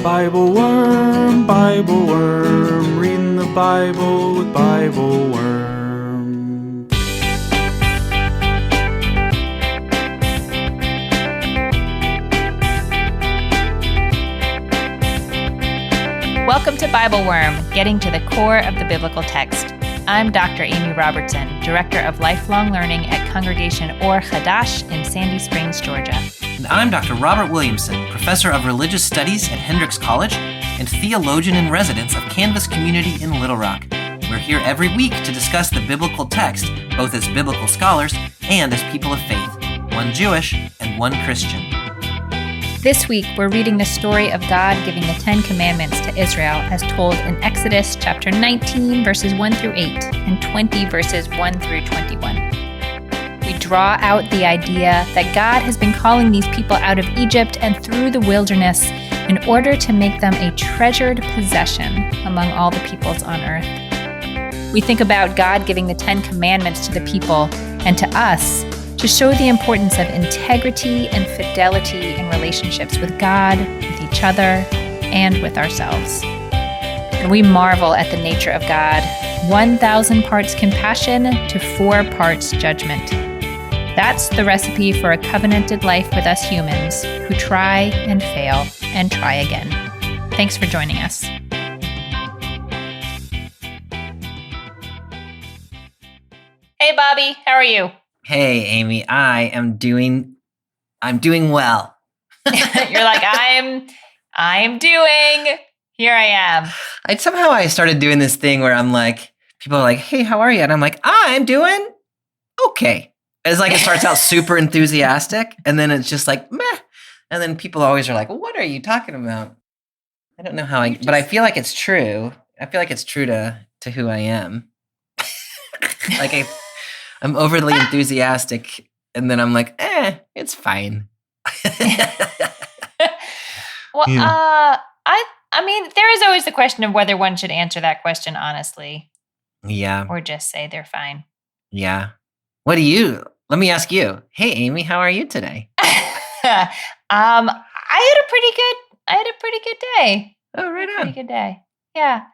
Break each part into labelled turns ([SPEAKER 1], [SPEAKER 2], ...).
[SPEAKER 1] BibleWorm, BibleWorm, reading the Bible with BibleWorm.
[SPEAKER 2] Welcome to BibleWorm, getting to the core of the biblical text. I'm Dr. Amy Robertson, Director of Lifelong Learning at Congregation Or Chadash in Sandy Springs, Georgia.
[SPEAKER 3] And I'm Dr. Robert Williamson, Professor of Religious Studies at Hendrix College and Theologian in Residence of Canvas Community in Little Rock. We're here every week to discuss the biblical text, both as biblical scholars and as people of faith, one Jewish and one Christian.
[SPEAKER 2] This week, we're reading the story of God giving the 10 Commandments to Israel as told in Exodus chapter 19, verses 1 through 8, and 20, verses 1 through 21. We draw out the idea that God has been calling these people out of Egypt and through the wilderness in order to make them a treasured possession among all the peoples on earth. We think about God giving the 10 Commandments to the people and to us to show the importance of integrity and fidelity in relationships with God, with each other, and with ourselves. And we marvel at the nature of God, 1,000 parts compassion to 4 parts judgment. That's the recipe for a covenanted life with us humans who try and fail and try again. Thanks for joining us. Hey, Bobby, how are you?
[SPEAKER 3] Hey, Amy, I'm doing well.
[SPEAKER 2] You're like, I'm doing, here I am.
[SPEAKER 3] I started doing this thing where I'm like, people are like, hey, how are you? And I'm like, I'm doing okay. It's like it starts out super enthusiastic, and then it's just like, meh. And then people always are like, what are you talking about? I don't know how but I feel like it's true. I feel like it's true to who I am. Like I'm overly enthusiastic, and then I'm like, it's fine.
[SPEAKER 2] Well, I mean, there is always the question of whether one should answer that question honestly.
[SPEAKER 3] Yeah.
[SPEAKER 2] Or just say they're fine.
[SPEAKER 3] Yeah. Let me ask you. Hey, Amy, how are you today?
[SPEAKER 2] I had a pretty good day.
[SPEAKER 3] Oh, right on.
[SPEAKER 2] Pretty good day. Yeah.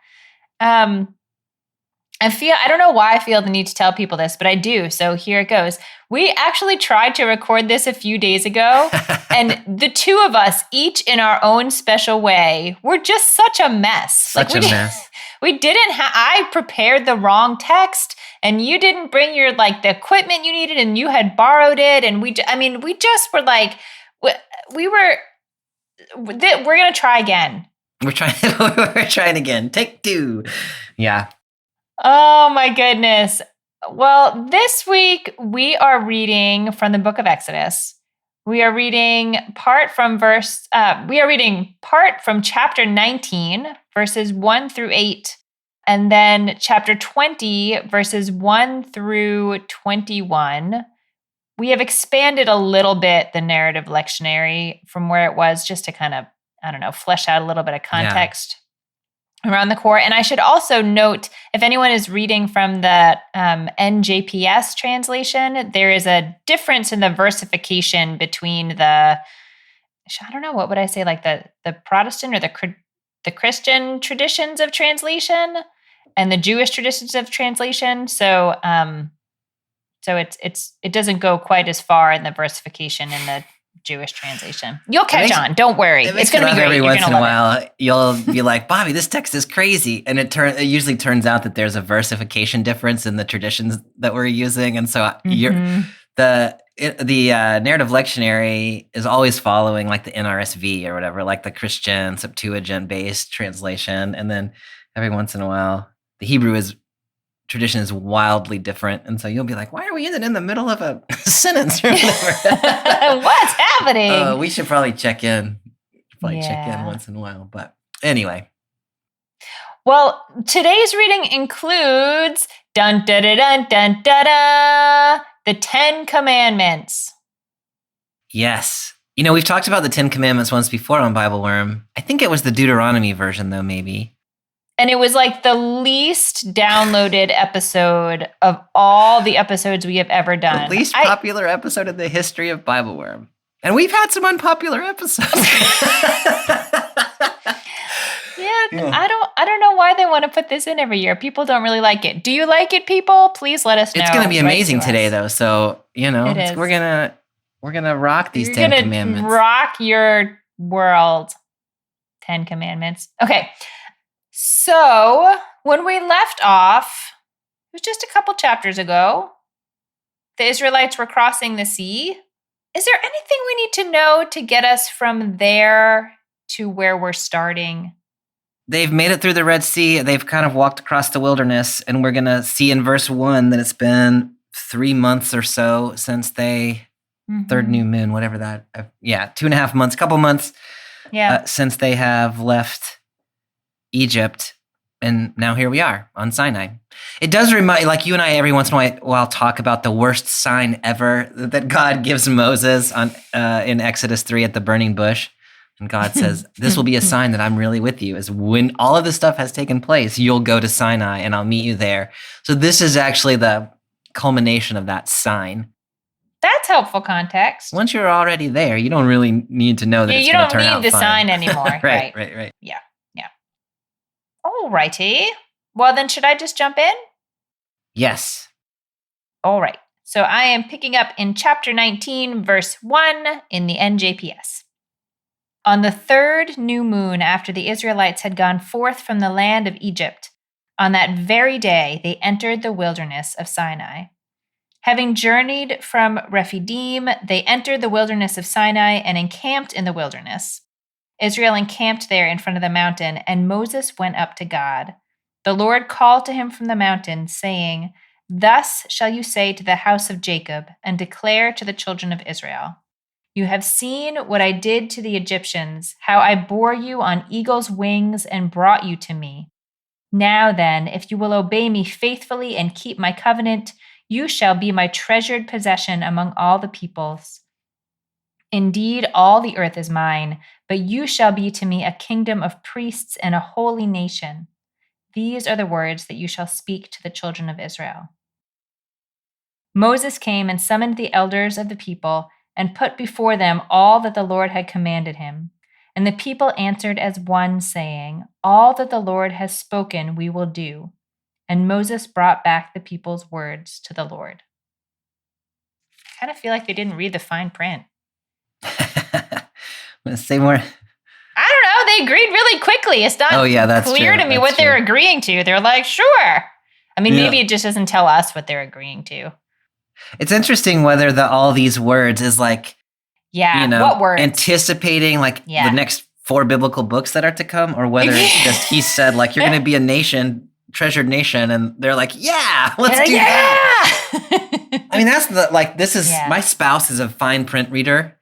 [SPEAKER 2] I don't know why I feel the need to tell people this, but I do. So here it goes. We actually tried to record this a few days ago, and the two of us, each in our own special way, were just such a mess. We didn't I prepared the wrong text, and you didn't bring your, the equipment you needed, and you had borrowed it. And we just were like, we're going to try again.
[SPEAKER 3] We're trying again. Take 2. Yeah.
[SPEAKER 2] Oh my goodness. Well, this week we are reading from the book of Exodus. We are reading part from chapter 19, verses 1 through 8, and then chapter 20, verses 1 through 21. We have expanded a little bit the narrative lectionary from where it was, just to kind of, flesh out a little bit of context around the core. And I should also note, if anyone is reading from the NJPS translation, there is a difference in the versification between the Protestant or the Christian traditions of translation and the Jewish traditions of translation. So it doesn't go quite as far in the versification in the Jewish translation. You'll catch on. Don't worry. It's going to be great.
[SPEAKER 3] Every once in a while, you'll be like, Bobby, this text is crazy. And it usually turns out that there's a versification difference in the traditions that we're using. And so the narrative lectionary is always following like the NRSV or whatever, like the Christian Septuagint-based translation. And then every once in a while, the Hebrew tradition is wildly different. And so you'll be like, why are we in the middle of a sentence or whatever?
[SPEAKER 2] What's happening?
[SPEAKER 3] We should probably check in. Check in once in a while. But anyway.
[SPEAKER 2] Well, today's reading includes dun da da dun dun da da, the 10 Commandments.
[SPEAKER 3] Yes. We've talked about the 10 Commandments once before on BibleWorm. I think it was the Deuteronomy version, though, maybe.
[SPEAKER 2] And it was like the least downloaded episode of all the episodes we have ever done.
[SPEAKER 3] The least popular episode in the history of BibleWorm. And we've had some unpopular episodes. Yeah.
[SPEAKER 2] I don't know why they want to put this in every year. People don't really like it. Do you like it, people? Please let us know.
[SPEAKER 3] It's going to be amazing today,
[SPEAKER 2] us.
[SPEAKER 3] though. So,
[SPEAKER 2] It is.
[SPEAKER 3] we're gonna rock these
[SPEAKER 2] You're
[SPEAKER 3] 10
[SPEAKER 2] gonna
[SPEAKER 3] commandments.
[SPEAKER 2] Rock your world. 10 commandments. Okay. So when we left off, it was just a couple chapters ago. The Israelites were crossing the sea. Is there anything we need to know to get us from there to where we're starting?
[SPEAKER 3] They've made it through the Red Sea. They've kind of walked across the wilderness, and we're going to see in verse 1 that it's been 3 months or so since third new moon, whatever that, 2.5 months, couple months since they have left Egypt. And now here we are on Sinai. It does remind, like you and I every once in a while talk about the worst sign ever that God gives Moses in Exodus 3 at the burning bush. And God says, this will be a sign that I'm really with you, is when all of this stuff has taken place, you'll go to Sinai and I'll meet you there. So this is actually the culmination of that sign.
[SPEAKER 2] That's helpful context.
[SPEAKER 3] Once you're already there, you don't really need to know that it's going to turn out fine.
[SPEAKER 2] You don't need the sign anymore.
[SPEAKER 3] Right.
[SPEAKER 2] Yeah. All righty. Well, then should I just jump in?
[SPEAKER 3] Yes.
[SPEAKER 2] All right. So I am picking up in chapter 19, verse 1 in the NJPS. On the third new moon after the Israelites had gone forth from the land of Egypt, on that very day they entered the wilderness of Sinai. Having journeyed from Rephidim, they entered the wilderness of Sinai and encamped in the wilderness. Israel encamped there in front of the mountain, and Moses went up to God. The Lord called to him from the mountain, saying, "Thus shall you say to the house of Jacob, and declare to the children of Israel, you have seen what I did to the Egyptians, how I bore you on eagle's wings and brought you to me. Now then, if you will obey me faithfully and keep my covenant, you shall be my treasured possession among all the peoples. Indeed, all the earth is mine, but you shall be to me a kingdom of priests and a holy nation. These are the words that you shall speak to the children of Israel." Moses came and summoned the elders of the people and put before them all that the Lord had commanded him. And the people answered as one, saying, "All that the Lord has spoken we will do." And Moses brought back the people's words to the Lord. I kind of feel like they didn't read the fine print.
[SPEAKER 3] Say more.
[SPEAKER 2] I don't know. They agreed really quickly. It's not clear to me what they're agreeing to. They're like, sure. I mean, maybe it just doesn't tell us what they're agreeing to.
[SPEAKER 3] It's interesting whether all these words is like,
[SPEAKER 2] what words?
[SPEAKER 3] Anticipating the next 4 biblical books that are to come, or whether it's just he said like, you're going to be a nation, treasured nation, and they're like, let's do that. I mean, that's this is, my spouse is a fine print reader.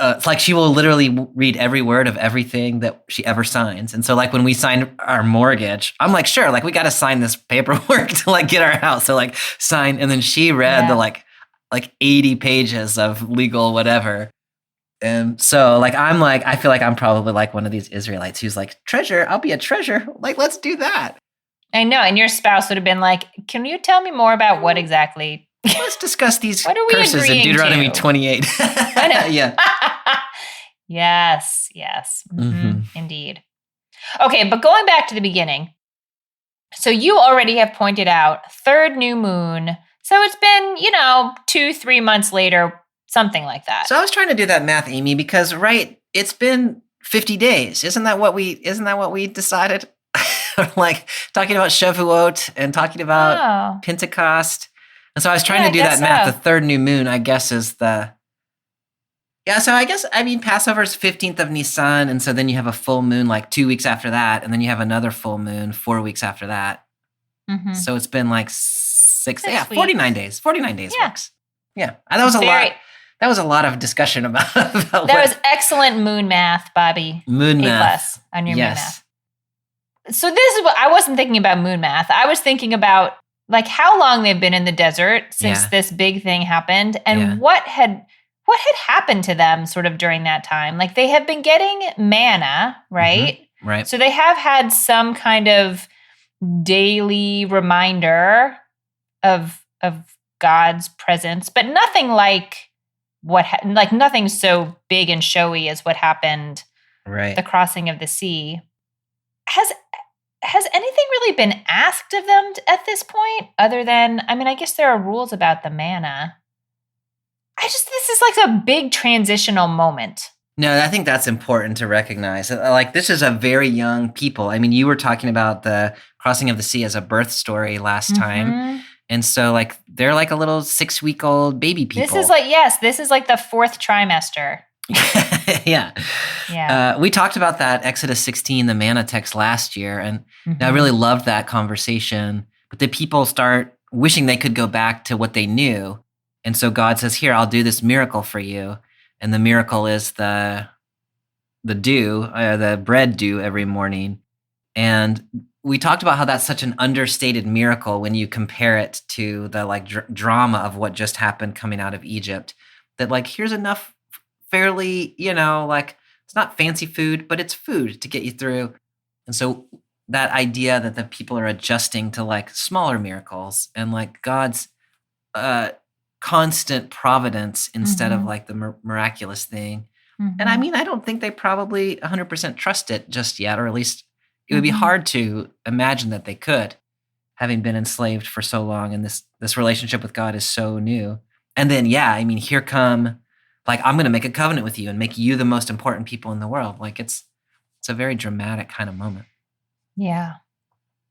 [SPEAKER 3] It's like she will literally read every word of everything that she ever signs. And so when we signed our mortgage, I'm like, sure, we got to sign this paperwork to get our house. So sign. And then she read the 80 pages of legal whatever. And so I feel like I'm probably one of these Israelites who's like, treasure, I'll be a treasure. Let's do that.
[SPEAKER 2] I know. And your spouse would have been like, can you tell me more about what exactly?
[SPEAKER 3] Let's discuss these curses in Deuteronomy 28.
[SPEAKER 2] I know.
[SPEAKER 3] Yeah.
[SPEAKER 2] Yes. Indeed. Okay, but going back to the beginning. So you already have pointed out third new moon. So it's been, 2-3 months later, something like that.
[SPEAKER 3] So I was trying to do that math, Amy, because it's been 50 days. Isn't that what we decided? Talking about Shavuot and talking about Pentecost. And so I was trying to do that math. The third new moon, I guess, is so Passover is 15th of Nisan, and so then you have a full moon 2 weeks after that, and then you have another full moon 4 weeks after that. Mm-hmm. So it's been 49 days. 49 days works. Yeah, that was a lot. That was a lot of discussion about that
[SPEAKER 2] was excellent moon math, Bobby.
[SPEAKER 3] Moon math.
[SPEAKER 2] A+ on your moon math. So this is what I wasn't thinking about moon math. I was thinking about how long they've been in the desert since this big thing happened, and what had happened to them sort of during that time. They have been getting manna, right?
[SPEAKER 3] Mm-hmm. Right.
[SPEAKER 2] So they have had some kind of daily reminder of God's presence, but nothing nothing so big and showy as what happened, the crossing of the sea. has anything really been asked of them at this point other than, I mean, I guess there are rules about the manna. This is like a big transitional moment.
[SPEAKER 3] No, I think that's important to recognize. Like, this is a very young people. I mean, you were talking about the crossing of the sea as a birth story last time. And so, like, they're like a little 6-week-old baby people.
[SPEAKER 2] This is like the fourth trimester.
[SPEAKER 3] Yeah. We talked about that Exodus 16, the manna text last year, and I really loved that conversation. But the people start wishing they could go back to what they knew. And so God says, here, I'll do this miracle for you. And the miracle is the bread due every morning. And we talked about how that's such an understated miracle when you compare it to the like drama of what just happened coming out of Egypt. That like, here's enough fairly, like it's not fancy food, but it's food to get you through. And so that idea that the people are adjusting to like smaller miracles and like God's constant providence instead of like the miraculous thing. And I mean, I don't think they probably 100% trust it just yet, or at least it would be hard to imagine that they could, having been enslaved for so long, and this relationship with God is so new. And then, I mean, here come, like, I'm going to make a covenant with you and make you the most important people in the world. Like, it's a very dramatic kind of moment.
[SPEAKER 2] Yeah.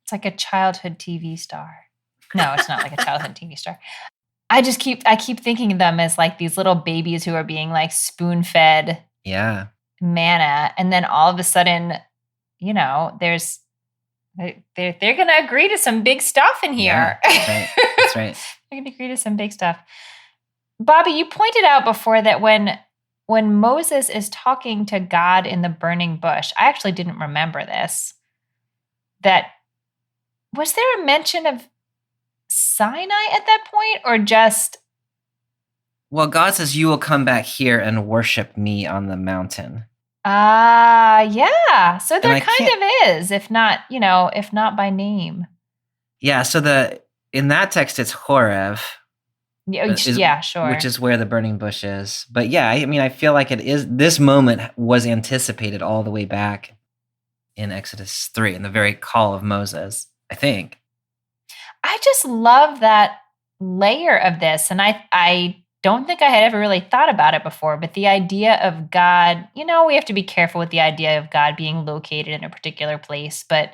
[SPEAKER 2] It's like a childhood TV star. No, it's not like a childhood TV star. I keep thinking of them as like these little babies who are being like spoon-fed manna. And then all of a sudden, they're going to agree to some big stuff in here.
[SPEAKER 3] Yeah, that's right.
[SPEAKER 2] They're going to agree to some big stuff. Bobby, you pointed out before that when Moses is talking to God in the burning bush, I actually didn't remember this, that was there a mention of Sinai at that point, or just?
[SPEAKER 3] Well, God says, you will come back here and worship me on the mountain.
[SPEAKER 2] Yeah. So there kind of is, if not by name.
[SPEAKER 3] Yeah. So in that text, it's Horeb.
[SPEAKER 2] Yeah, sure.
[SPEAKER 3] Which is where the burning bush is. But yeah, I mean, I feel like this moment was anticipated all the way back in Exodus 3, in the very call of Moses, I think.
[SPEAKER 2] I just love that layer of this. And I don't think I had ever really thought about it before, but the idea of God, we have to be careful with the idea of God being located in a particular place. But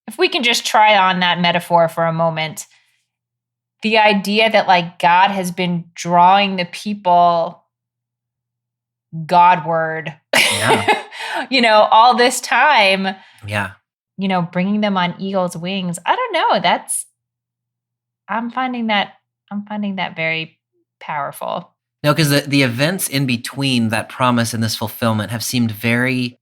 [SPEAKER 2] if we can just try on that metaphor for a moment, the idea that like God has been drawing the people Godward, all this time, bringing them on eagle's wings. I don't know. I'm finding that very powerful.
[SPEAKER 3] No, because the events in between that promise and this fulfillment have seemed very,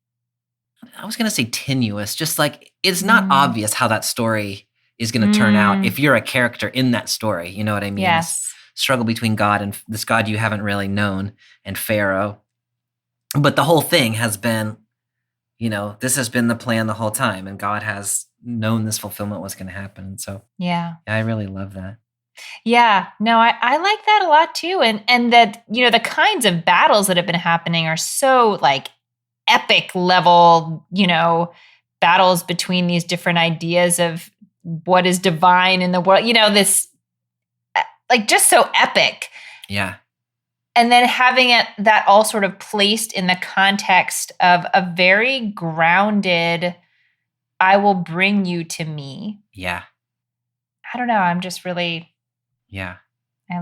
[SPEAKER 3] I was going to say tenuous, just like it's not obvious how that story is going to turn out if you're a character in that story. You know what I mean?
[SPEAKER 2] Yes.
[SPEAKER 3] This struggle between God and this God you haven't really known, and Pharaoh. But the whole thing has been, this has been the plan the whole time, and God has known this fulfillment was going to happen. And so, I really love that.
[SPEAKER 2] Yeah, no, I like that a lot too. And that, the kinds of battles that have been happening are so like epic level, battles between these different ideas of what is divine in the world, this like just so epic.
[SPEAKER 3] Yeah.
[SPEAKER 2] And then having that all sort of placed in the context of a very grounded, I will bring you to me.
[SPEAKER 3] Yeah.
[SPEAKER 2] I don't know. I'm just really,
[SPEAKER 3] I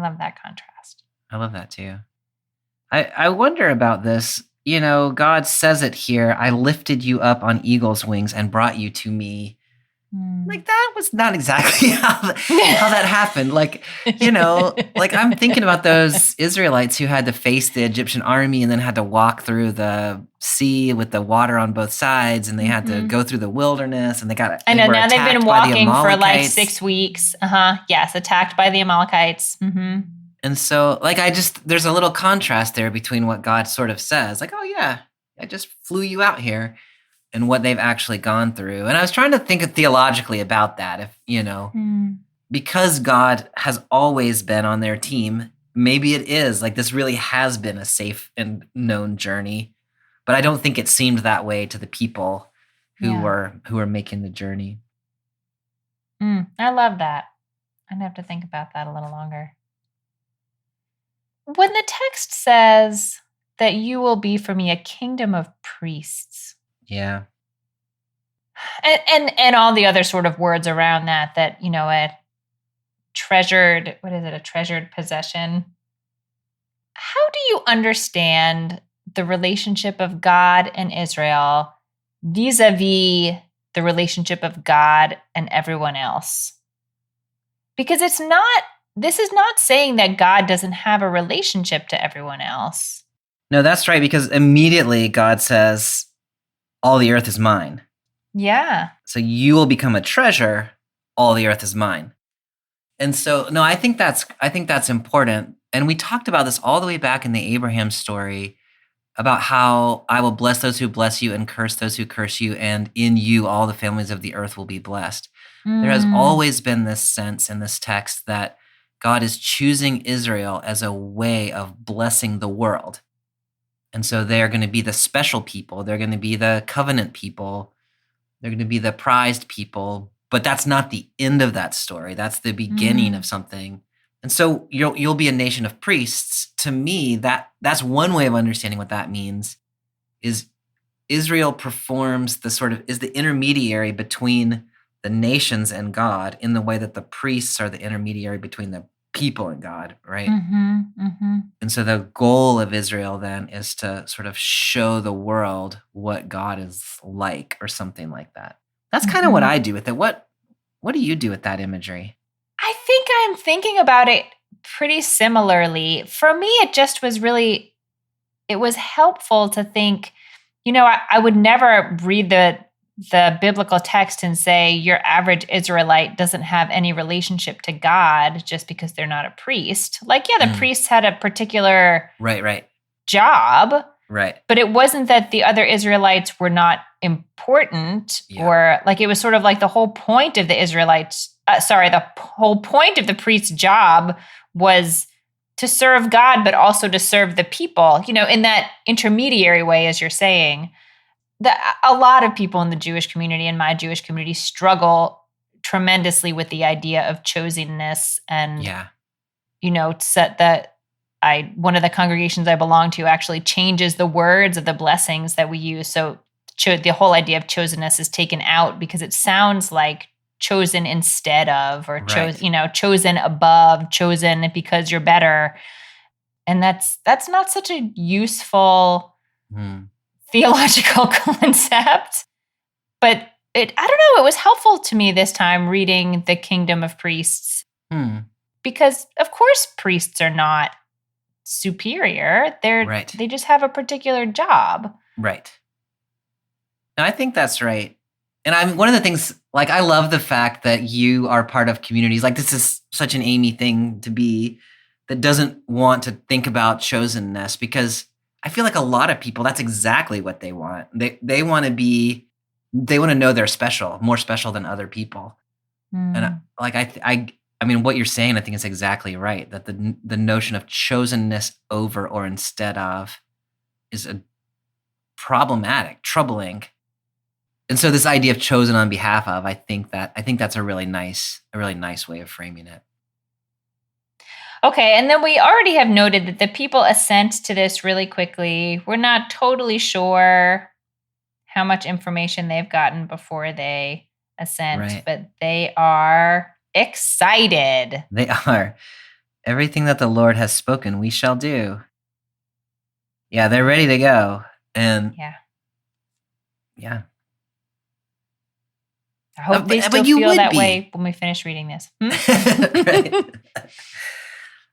[SPEAKER 2] love that contrast.
[SPEAKER 3] I love that too. I wonder about this. God says it here, I lifted you up on eagle's wings and brought you to me. Like, that was not exactly how that happened. Like, like I'm thinking about those Israelites who had to face the Egyptian army and then had to walk through the sea with the water on both sides, and they had to go through the wilderness, and
[SPEAKER 2] I know, now they've been walking for like 6 weeks. Yes, attacked by the Amalekites.
[SPEAKER 3] And so, like, there's a little contrast there between what God sort of says, like, oh yeah, I just flew you out here, and what they've actually gone through. And I was trying to think theologically about that. If, because God has always been on their team, maybe it is like this really has been a safe and known journey. But I don't think it seemed that way to the people who were making the journey.
[SPEAKER 2] I love that. I'd have to think about that a little longer. When the text says that you will be for me a kingdom of priests,
[SPEAKER 3] Yeah.
[SPEAKER 2] and all the other sort of words around that, a treasured, a treasured possession. How do you understand the relationship of God and Israel vis-a-vis the relationship of God and everyone else? Because this is not saying that God doesn't have a relationship to everyone else.
[SPEAKER 3] No, that's right, because immediately God says, all the earth is mine.
[SPEAKER 2] Yeah.
[SPEAKER 3] So you will become a treasure, all the earth is mine. And so, no, I think that's important. And we talked about this all the way back in the Abraham story about how I will bless those who bless you and curse those who curse you, and in you all the families of the earth will be blessed. There has always been this sense in this text that God is choosing Israel as a way of blessing the world. And so they're going to be the special people. They're going to be the covenant people. They're going to be the prized people. But that's not the end of that story. That's the beginning of something. And so you'll be a nation of priests. To me, that's one way of understanding what that means, is Israel performs is the intermediary between the nations and God, in the way that the priests are the intermediary between the people and God, right? And so the goal of Israel then is to sort of show the world what God is like, or something like that. That's kind of what I do with it. What do you do with that imagery?
[SPEAKER 2] I think I'm thinking about it pretty similarly. For me, it was helpful to think, I would never read the biblical text and say your average Israelite doesn't have any relationship to God just because they're not a priest. The priests had a particular job.
[SPEAKER 3] Right.
[SPEAKER 2] But it wasn't that the other Israelites were not important, or it was sort of like the whole point of the the whole point of the priest's job was to serve God, but also to serve the people, in that intermediary way, as you're saying. A lot of people in the Jewish community, in my Jewish community, struggle tremendously with the idea of chosenness, and one of the congregations I belong to actually changes the words of the blessings that we use. So the whole idea of chosenness is taken out because it sounds like chosen instead of, or chosen above, chosen because you're better. And that's not such a useful theological concept. But I don't know, it was helpful to me this time reading The Kingdom of Priests. Because of course priests are not superior. They just have a particular job.
[SPEAKER 3] Right. No, I think that's right. And one of the things, I love the fact that you are part of communities. This is such an Amy thing to be, that doesn't want to think about chosenness, because I feel like a lot of people, that's exactly what they want. They want to know they're special, more special than other people. And what you're saying, I think is exactly right, that the notion of chosenness over or instead of is a problematic, troubling. And so this idea of chosen on behalf of, I think that's a really nice way of framing it.
[SPEAKER 2] Okay, and then we already have noted that the people assent to this really quickly. We're not totally sure how much information they've gotten before they assent, but they are excited.
[SPEAKER 3] They are. Everything that the Lord has spoken, we shall do. Yeah, they're ready to go. And yeah.
[SPEAKER 2] I hope they still feel that way when we finish reading this.
[SPEAKER 3] Right.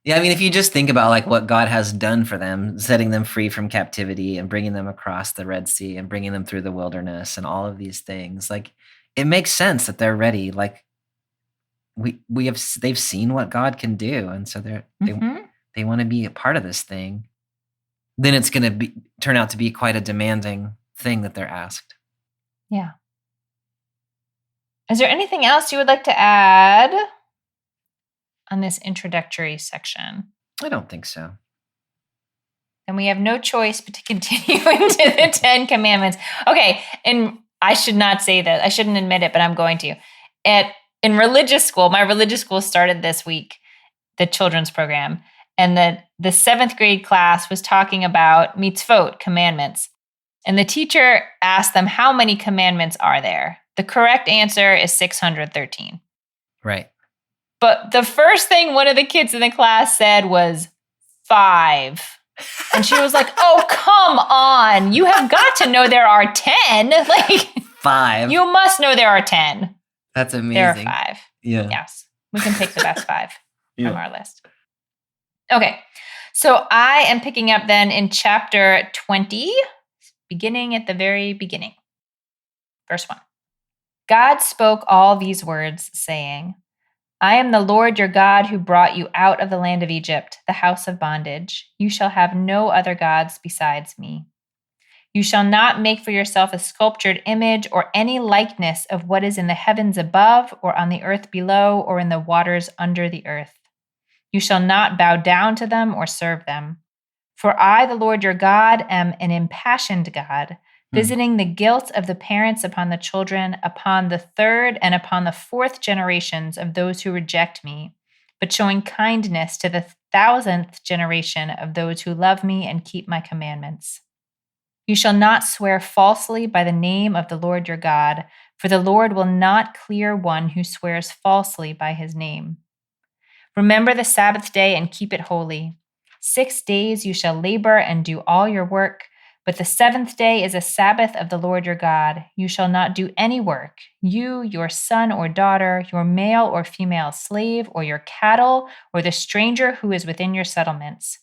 [SPEAKER 3] Yeah, if you just think about what God has done for them, setting them free from captivity and bringing them across the Red Sea and bringing them through the wilderness and all of these things, it makes sense that they're ready. They've seen what God can do, and so they want to be a part of this thing. Then it's going to turn out to be quite a demanding thing that they're asked.
[SPEAKER 2] Yeah. Is there anything else you would like to add on this introductory section?
[SPEAKER 3] I don't think so.
[SPEAKER 2] Then we have no choice but to continue into the 10 Commandments. Okay, and I should not say that. I shouldn't admit it, but I'm going to. In religious school, my religious school started this week, the children's program, and the 7th grade class was talking about mitzvot, commandments. And the teacher asked them, how many commandments are there? The correct answer is 613.
[SPEAKER 3] Right.
[SPEAKER 2] But the first thing one of the kids in the class said was 5. And she was like, oh, come on. You have got to know there are 10. Like
[SPEAKER 3] 5.
[SPEAKER 2] You must know there are 10.
[SPEAKER 3] That's amazing.
[SPEAKER 2] There are 5.
[SPEAKER 3] Yeah.
[SPEAKER 2] Yes. We can pick the best 5 from our list. Okay. So I am picking up then in chapter 20, beginning at the very beginning. Verse 1. God spoke all these words, saying, I am the Lord your God who brought you out of the land of Egypt, the house of bondage. You shall have no other gods besides me. You shall not make for yourself a sculptured image or any likeness of what is in the heavens above, or on the earth below, or in the waters under the earth. You shall not bow down to them or serve them. For I, the Lord your God, am an impassioned God, visiting the guilt of the parents upon the children, upon the 3rd and upon the 4th generations of those who reject me, but showing kindness to the 1,000th generation of those who love me and keep my commandments. You shall not swear falsely by the name of the Lord your God, for the Lord will not clear one who swears falsely by his name. Remember the Sabbath day and keep it holy. 6 days you shall labor and do all your work, but the 7th day is a Sabbath of the Lord your God. You shall not do any work, you, your son or daughter, your male or female slave, or your cattle, or the stranger who is within your settlements.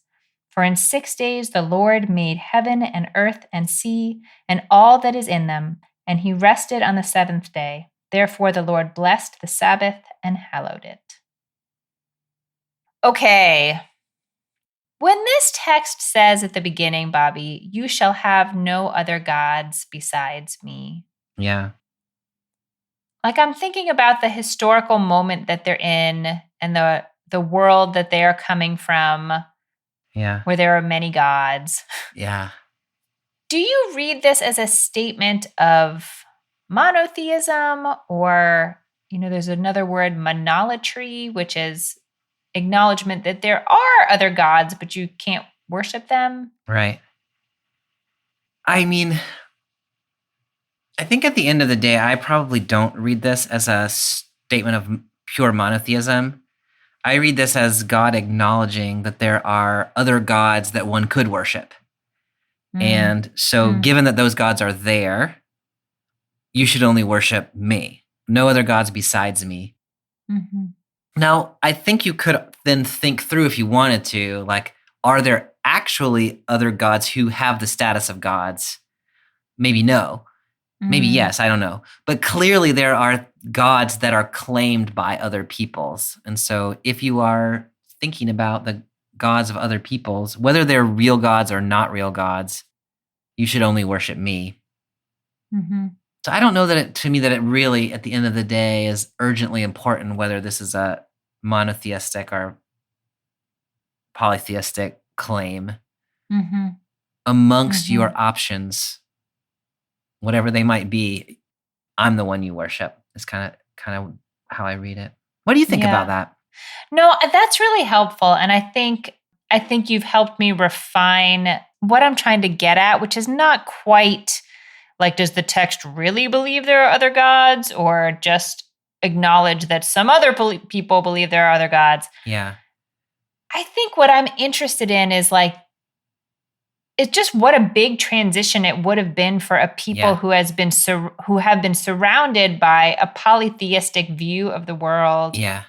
[SPEAKER 2] For in 6 days the Lord made heaven and earth and sea and all that is in them, and he rested on the 7th day. Therefore the Lord blessed the Sabbath and hallowed it. Okay. When this text says at the beginning, Bobby, you shall have no other gods besides me.
[SPEAKER 3] Yeah.
[SPEAKER 2] Like I'm thinking about the historical moment that they're in and the world that they are coming from.
[SPEAKER 3] Yeah.
[SPEAKER 2] Where there are many gods.
[SPEAKER 3] Yeah.
[SPEAKER 2] Do you read this as a statement of monotheism, or, there's another word, monolatry, which is acknowledgement that there are other gods, but you can't worship them?
[SPEAKER 3] Right. I mean, I think at the end of the day, I probably don't read this as a statement of pure monotheism. I read this as God acknowledging that there are other gods that one could worship. And so given that those gods are there, you should only worship me. No other gods besides me.
[SPEAKER 2] Mm-hmm.
[SPEAKER 3] Now, I think you could then think through, if you wanted to, like, are there actually other gods who have the status of gods? Maybe no. Maybe yes, I don't know. But clearly there are gods that are claimed by other peoples. And so if you are thinking about the gods of other peoples, whether they're real gods or not real gods, you should only worship me.
[SPEAKER 2] Mm-hmm.
[SPEAKER 3] So I don't know that it really, at the end of the day, is urgently important whether this is a monotheistic or polytheistic claim.
[SPEAKER 2] Mm-hmm.
[SPEAKER 3] Amongst your options, whatever they might be, I'm the one you worship. Is kind of how I read it. What do you think about that?
[SPEAKER 2] No, that's really helpful. And I think you've helped me refine what I'm trying to get at, which is not quite like, does the text really believe there are other gods, or just acknowledge that some other people believe there are other gods?
[SPEAKER 3] Yeah.
[SPEAKER 2] I think what I'm interested in is like, it's just what a big transition it would have been for a people who have been surrounded by a polytheistic view of the world.
[SPEAKER 3] Yeah.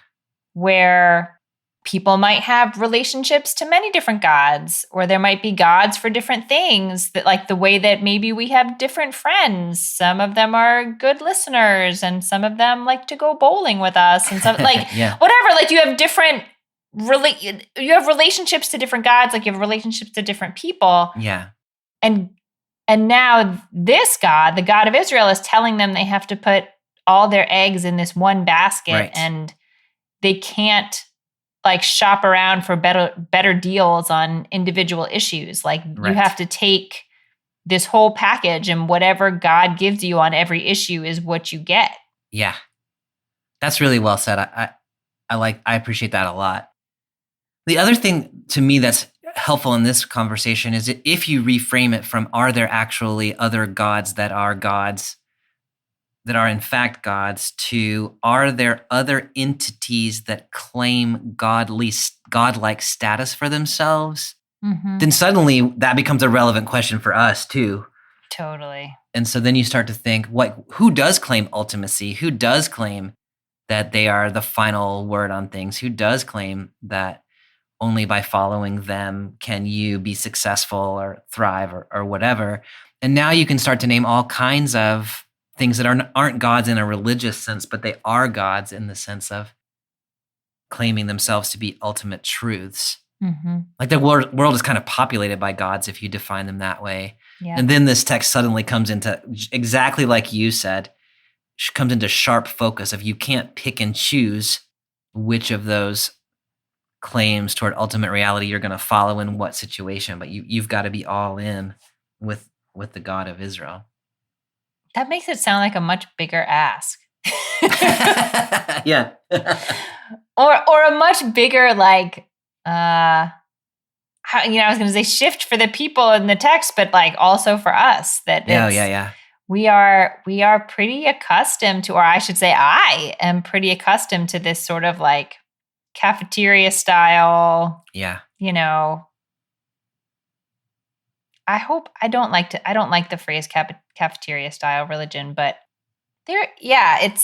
[SPEAKER 2] Where people might have relationships to many different gods, or there might be gods for different things, that like the way that maybe we have different friends. Some of them are good listeners and some of them like to go bowling with us, and some like whatever, like you have different you have relationships to different gods, like you have relationships to different people.
[SPEAKER 3] Yeah.
[SPEAKER 2] And now this God, the God of Israel, is telling them they have to put all their eggs in this one basket, and they can't like shop around for better deals on individual issues. Like you have to take this whole package, and whatever God gives you on every issue is what you get.
[SPEAKER 3] Yeah. That's really well said. I appreciate that a lot. The other thing to me that's helpful in this conversation is if you reframe it from, are there actually other gods that are in fact gods, to, are there other entities that claim godlike status for themselves? Then suddenly that becomes a relevant question for us too.
[SPEAKER 2] Totally.
[SPEAKER 3] And so then you start to think, who does claim ultimacy? Who does claim that they are the final word on things? Who does claim that only by following them can you be successful or thrive or whatever? And now you can start to name all kinds of things that aren't gods in a religious sense, but they are gods in the sense of claiming themselves to be ultimate truths. Like the world is kind of populated by gods if you define them that way.
[SPEAKER 2] Yeah.
[SPEAKER 3] And then this text suddenly comes into, exactly like you said, comes into sharp focus of, you can't pick and choose which of those claims toward ultimate reality you're going to follow in what situation, but you've got to be all in with the God of Israel.
[SPEAKER 2] That makes it sound like a much bigger ask.
[SPEAKER 3] Yeah.
[SPEAKER 2] or a much bigger, like, I was going to say shift for the people in the text, but like also for us, that
[SPEAKER 3] Yeah.
[SPEAKER 2] we are pretty accustomed to, or I should say I am pretty accustomed to this sort of like cafeteria style.
[SPEAKER 3] Yeah.
[SPEAKER 2] I don't like the phrase cafeteria style religion, but it's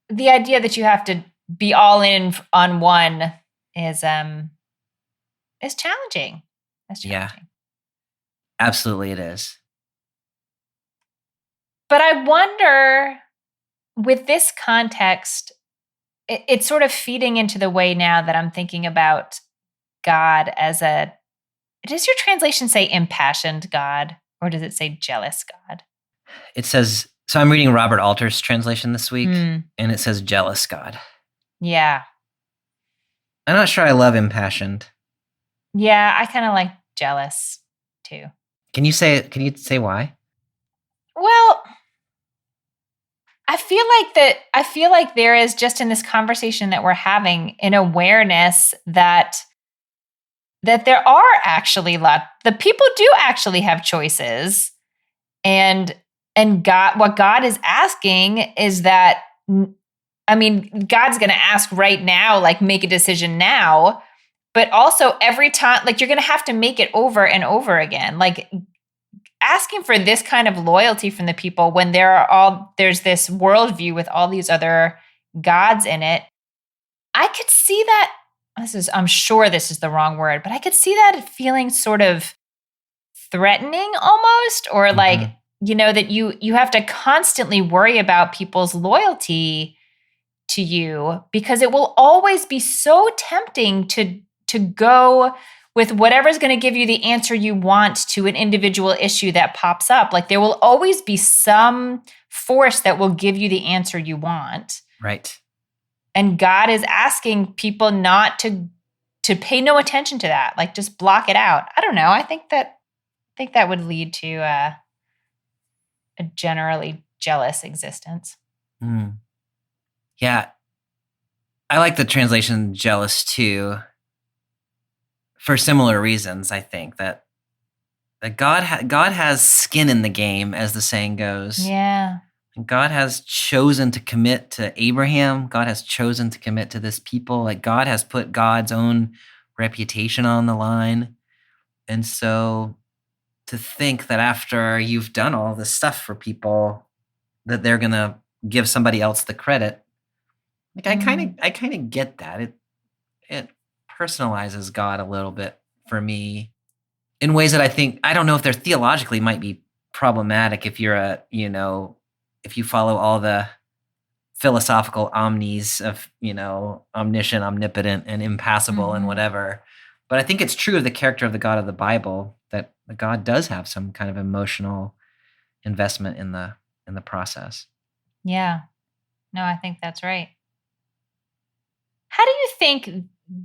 [SPEAKER 2] the idea that you have to be all in on one is challenging. That's challenging.
[SPEAKER 3] Yeah. Absolutely it is.
[SPEAKER 2] But I wonder, with this context, it's sort of feeding into the way now that I'm thinking about God as does your translation say impassioned God, or does it say jealous God?
[SPEAKER 3] It says, so I'm reading Robert Alter's translation this week, and it says jealous God.
[SPEAKER 2] Yeah.
[SPEAKER 3] I'm not sure I love impassioned.
[SPEAKER 2] Yeah, I kind of like jealous too.
[SPEAKER 3] Can you say why?
[SPEAKER 2] Well, I feel like there is, just in this conversation that we're having, an awareness that there are actually the people do actually have choices, and God, what God is asking is that, I mean, God's going to ask right now, like, make a decision now, but also every time, like, you're going to have to make it over and over again. Like, asking for this kind of loyalty from the people when there's this worldview with all these other gods in it. I could see that, I'm sure this is the wrong word, but I could see that feeling sort of threatening almost, or like, that you have to constantly worry about people's loyalty to you, because it will always be so tempting to go with whatever's going to give you the answer you want to an individual issue that pops up. Like, there will always be some force that will give you the answer you want.
[SPEAKER 3] Right.
[SPEAKER 2] And God is asking people not to pay no attention to that. Like, just block it out. I don't know. I think that would lead to a generally jealous existence.
[SPEAKER 3] Yeah. I like the translation jealous too, for similar reasons. I think that God has skin in the game, as the saying goes.
[SPEAKER 2] Yeah.
[SPEAKER 3] God has chosen to commit to Abraham. God has chosen to commit to this people. Like, God has put God's own reputation on the line. And so to think that after you've done all this stuff for people, that they're going to give somebody else the credit. Like, I kind of get that. It personalizes God a little bit for me in ways that I don't know if they're theologically might be problematic if you're if you follow all the philosophical omnis of, omniscient, omnipotent, and impassible and whatever. But I think it's true of the character of the God of the Bible that God does have some kind of emotional investment in the process.
[SPEAKER 2] Yeah. No, I think that's right. How do you think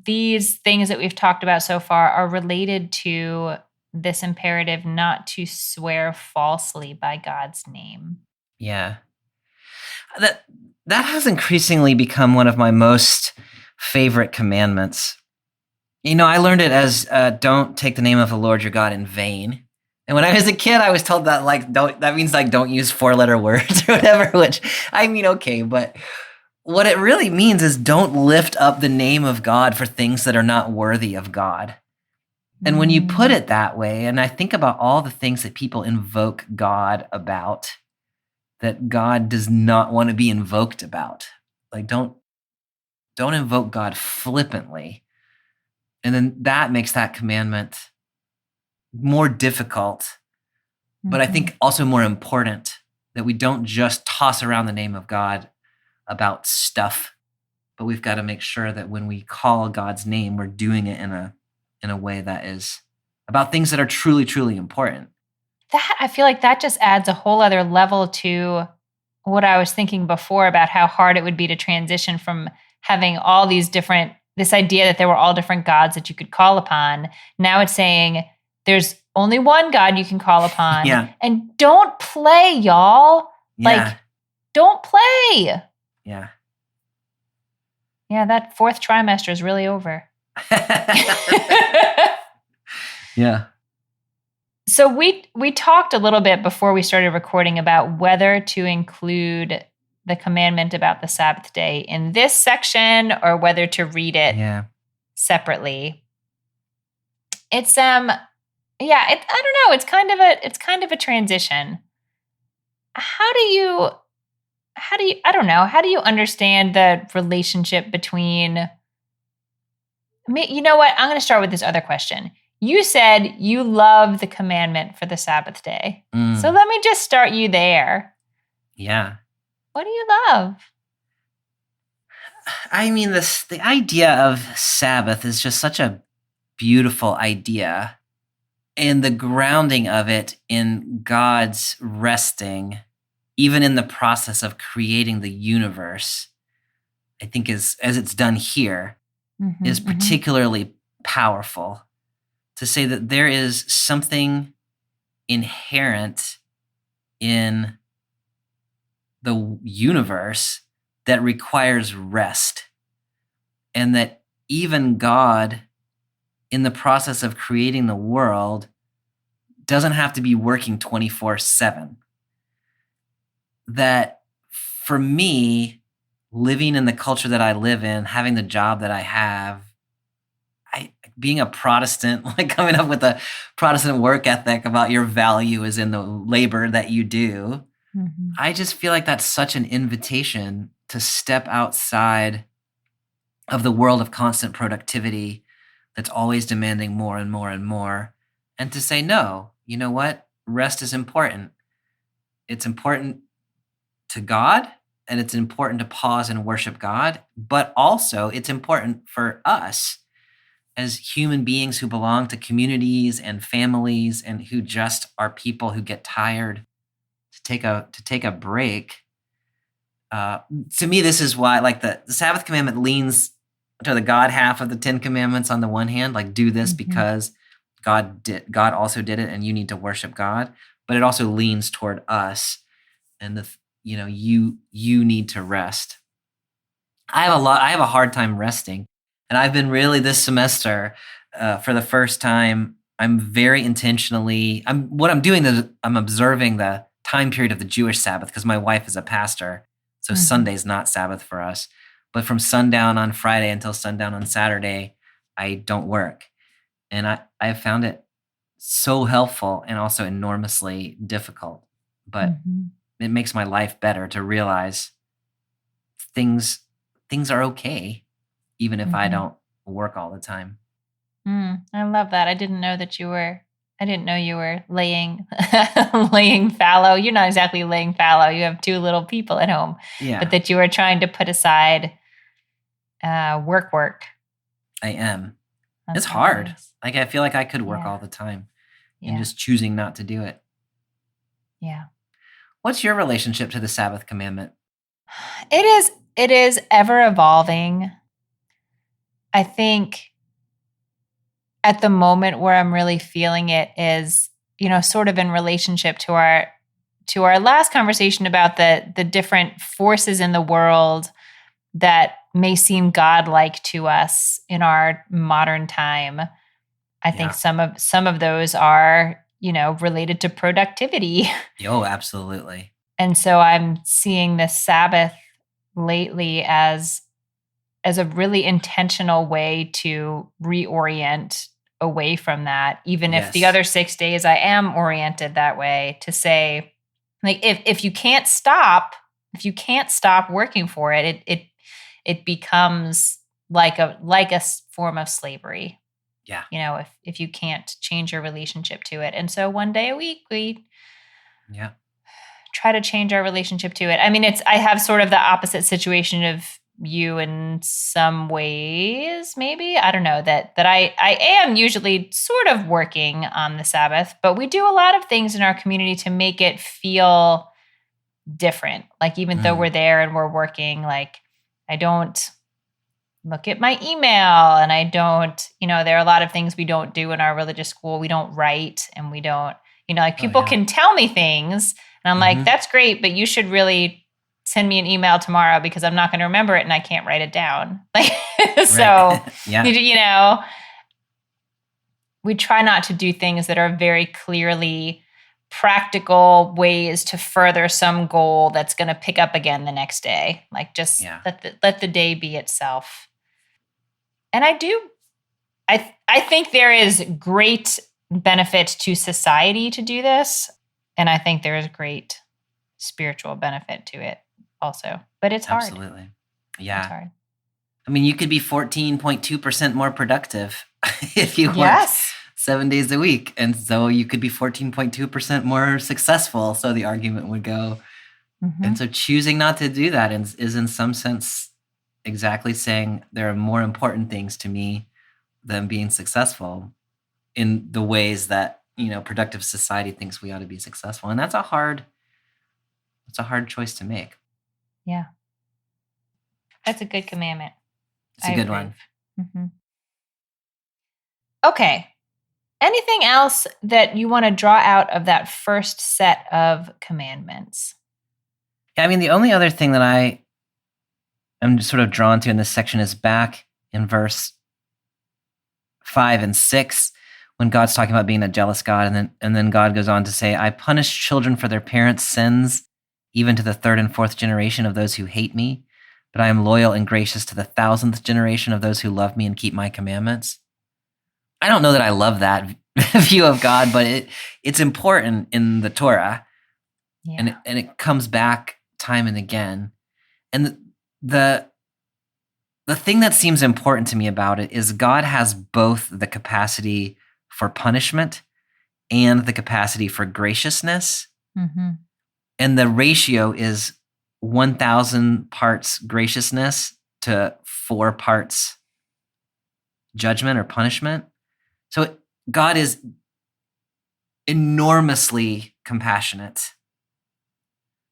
[SPEAKER 2] these things that we've talked about so far are related to this imperative not to swear falsely by God's name.
[SPEAKER 3] Yeah. That has increasingly become one of my most favorite commandments. I learned it as don't take the name of the Lord your God in vain. And when I was a kid, I was told that that means don't use 4-letter words or whatever, which I mean, okay, but what it really means is don't lift up the name of God for things that are not worthy of God. And when you put it that way, and I think about all the things that people invoke God about, that God does not want to be invoked about. Don't invoke God flippantly. And then that makes that commandment more difficult, but I think also more important, that we don't just toss around the name of God about stuff, but we've got to make sure that when we call God's name, we're doing it in a way that is about things that are truly, truly important.
[SPEAKER 2] I feel like that just adds a whole other level to what I was thinking before about how hard it would be to transition from having all these this idea that there were all different gods that you could call upon. Now it's saying there's only one God you can call upon.
[SPEAKER 3] Yeah.
[SPEAKER 2] And don't play, y'all.
[SPEAKER 3] Yeah.
[SPEAKER 2] Don't play.
[SPEAKER 3] Yeah.
[SPEAKER 2] Yeah, that 4th trimester is really over.
[SPEAKER 3] Yeah.
[SPEAKER 2] So we talked a little bit before we started recording about whether to include the commandment about the Sabbath day in this section or whether to read it separately. It's I don't know, it's kind of a transition. How do you understand the relationship between you know what? I'm going to start with this other question. You said you love the commandment for the Sabbath day. So let me just start you there.
[SPEAKER 3] Yeah.
[SPEAKER 2] What do you love?
[SPEAKER 3] I mean, the idea of Sabbath is just such a beautiful idea. And the grounding of it in God's resting, even in the process of creating the universe, I think as it's done here, is particularly powerful. To say that there is something inherent in the universe that requires rest, and that even God, in the process of creating the world, doesn't have to be working 24/7. That for me, living in the culture that I live in, having the job that I have, being a Protestant, coming up with a Protestant work ethic about your value is in the labor that you do, I just feel like that's such an invitation to step outside of the world of constant productivity that's always demanding more and more and more, and to say, no, you know what? Rest is important. It's important to God, and it's important to pause and worship God, but also it's important for us as human beings who belong to communities and families and who just are people who get tired to take a break. To me, this is why the Sabbath commandment leans to the God half of the 10 commandments on the one hand, do this because God also did it and you need to worship God, but it also leans toward us and you need to rest. I have a hard time resting. And I've been really this semester, for the first time, I'm very intentionally, what I'm doing is I'm observing the time period of the Jewish Sabbath because my wife is a pastor. So Sunday's not Sabbath for us. But from sundown on Friday until sundown on Saturday, I don't work. And I have found it so helpful and also enormously difficult. But it makes my life better to realize things are okay, even if I don't work all the time.
[SPEAKER 2] I love that. I didn't know you were laying laying fallow. You're not exactly laying fallow. You have 2 little people at home.
[SPEAKER 3] Yeah.
[SPEAKER 2] But that you were trying to put aside work.
[SPEAKER 3] I am.
[SPEAKER 2] That's
[SPEAKER 3] it's hard.
[SPEAKER 2] Nice.
[SPEAKER 3] I feel like I could work all the time and just choosing not to do it.
[SPEAKER 2] Yeah.
[SPEAKER 3] What's your relationship to the Sabbath commandment?
[SPEAKER 2] It is ever evolving. I think at the moment where I'm really feeling it is, sort of in relationship to our last conversation about the different forces in the world that may seem godlike to us in our modern time. I think some of those are, related to productivity.
[SPEAKER 3] Oh, absolutely.
[SPEAKER 2] And so I'm seeing the Sabbath lately as a really intentional way to reorient away from that, even if the other 6 days I am oriented that way, to say, like, if you can't stop working for it, it becomes like a form of slavery.
[SPEAKER 3] Yeah.
[SPEAKER 2] If you can't change your relationship to it. And so one day a week we try to change our relationship to it. I mean, I have sort of the opposite situation of you in some ways, maybe. I don't know, that I am usually sort of working on the Sabbath, but we do a lot of things in our community to make it feel different. Like, even though we're there and we're working, like, I don't look at my email, and I don't, there are a lot of things we don't do in our religious school. We don't write, and we don't, people can tell me things, and I'm like, that's great, but you should really send me an email tomorrow because I'm not going to remember it and I can't write it down. Like, so, we try not to do things that are very clearly practical ways to further some goal that's going to pick up again the next day. Like, just let the day be itself. And I think there is great benefit to society to do this. And I think there is great spiritual benefit to it also. But it's hard.
[SPEAKER 3] Absolutely. Yeah.
[SPEAKER 2] It's hard.
[SPEAKER 3] I mean, you could be 14.2% more productive if you work 7 days a week. And so you could be 14.2% more successful. So the argument would go. And so choosing not to do that is in some sense exactly saying there are more important things to me than being successful in the ways that, productive society thinks we ought to be successful. And that's a hard choice to make.
[SPEAKER 2] Yeah. That's a good commandment.
[SPEAKER 3] It's a good one.
[SPEAKER 2] Okay. Anything else that you want to draw out of that first set of commandments?
[SPEAKER 3] Yeah, I mean, the only other thing that I am just sort of drawn to in this section is back in verse 5 and 6, when God's talking about being a jealous God, and then God goes on to say, I punish children for their parents' sins, even to the 3rd and 4th generation of those who hate me, but I am loyal and gracious to the 1,000th generation of those who love me and keep my commandments. I don't know that I love that view of God, but it's important in the Torah, and it comes back time and again. And the thing that seems important to me about it is God has both the capacity for punishment and the capacity for graciousness. And the ratio is 1,000 parts graciousness to 4 parts judgment or punishment. So God is enormously compassionate,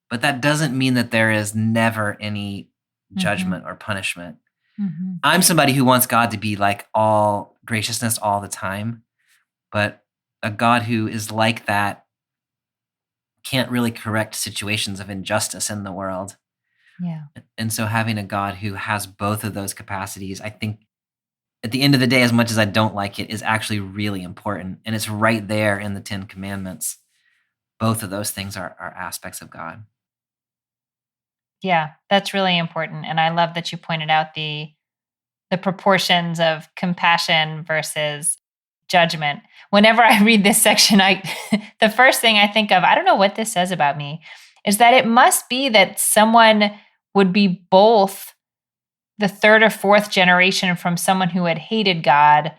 [SPEAKER 3] but that doesn't mean that there is never any judgment or punishment. I'm somebody who wants God to be like all graciousness all the time, but a God who is like that can't really correct situations of injustice in the world.
[SPEAKER 2] Yeah.
[SPEAKER 3] And so having a God who has both of those capacities, I think at the end of the day, as much as I don't like it, is actually really important. And it's right there in the 10 Commandments. Both of those things are aspects of God.
[SPEAKER 2] Yeah, that's really important. And I love that you pointed out the proportions of compassion versus judgment. Whenever I read this section, the first thing I think of, I don't know what this says about me, is that it must be that someone would be both the 3rd or 4th generation from someone who had hated God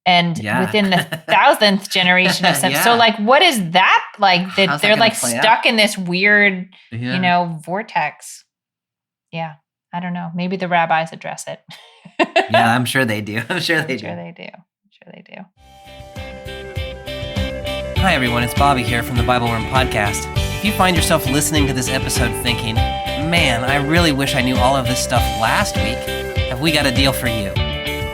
[SPEAKER 2] and within the 1,000th generation of some. So like, what is that like? That they're like stuck in this weird, vortex. Yeah. I don't know. Maybe the rabbis address it.
[SPEAKER 3] Yeah, I'm sure they do. I'm sure they do. Hi, everyone. It's Bobby here from the BibleWorm podcast. If you find yourself listening to this episode thinking, man, I really wish I knew all of this stuff last week, have we got a deal for you.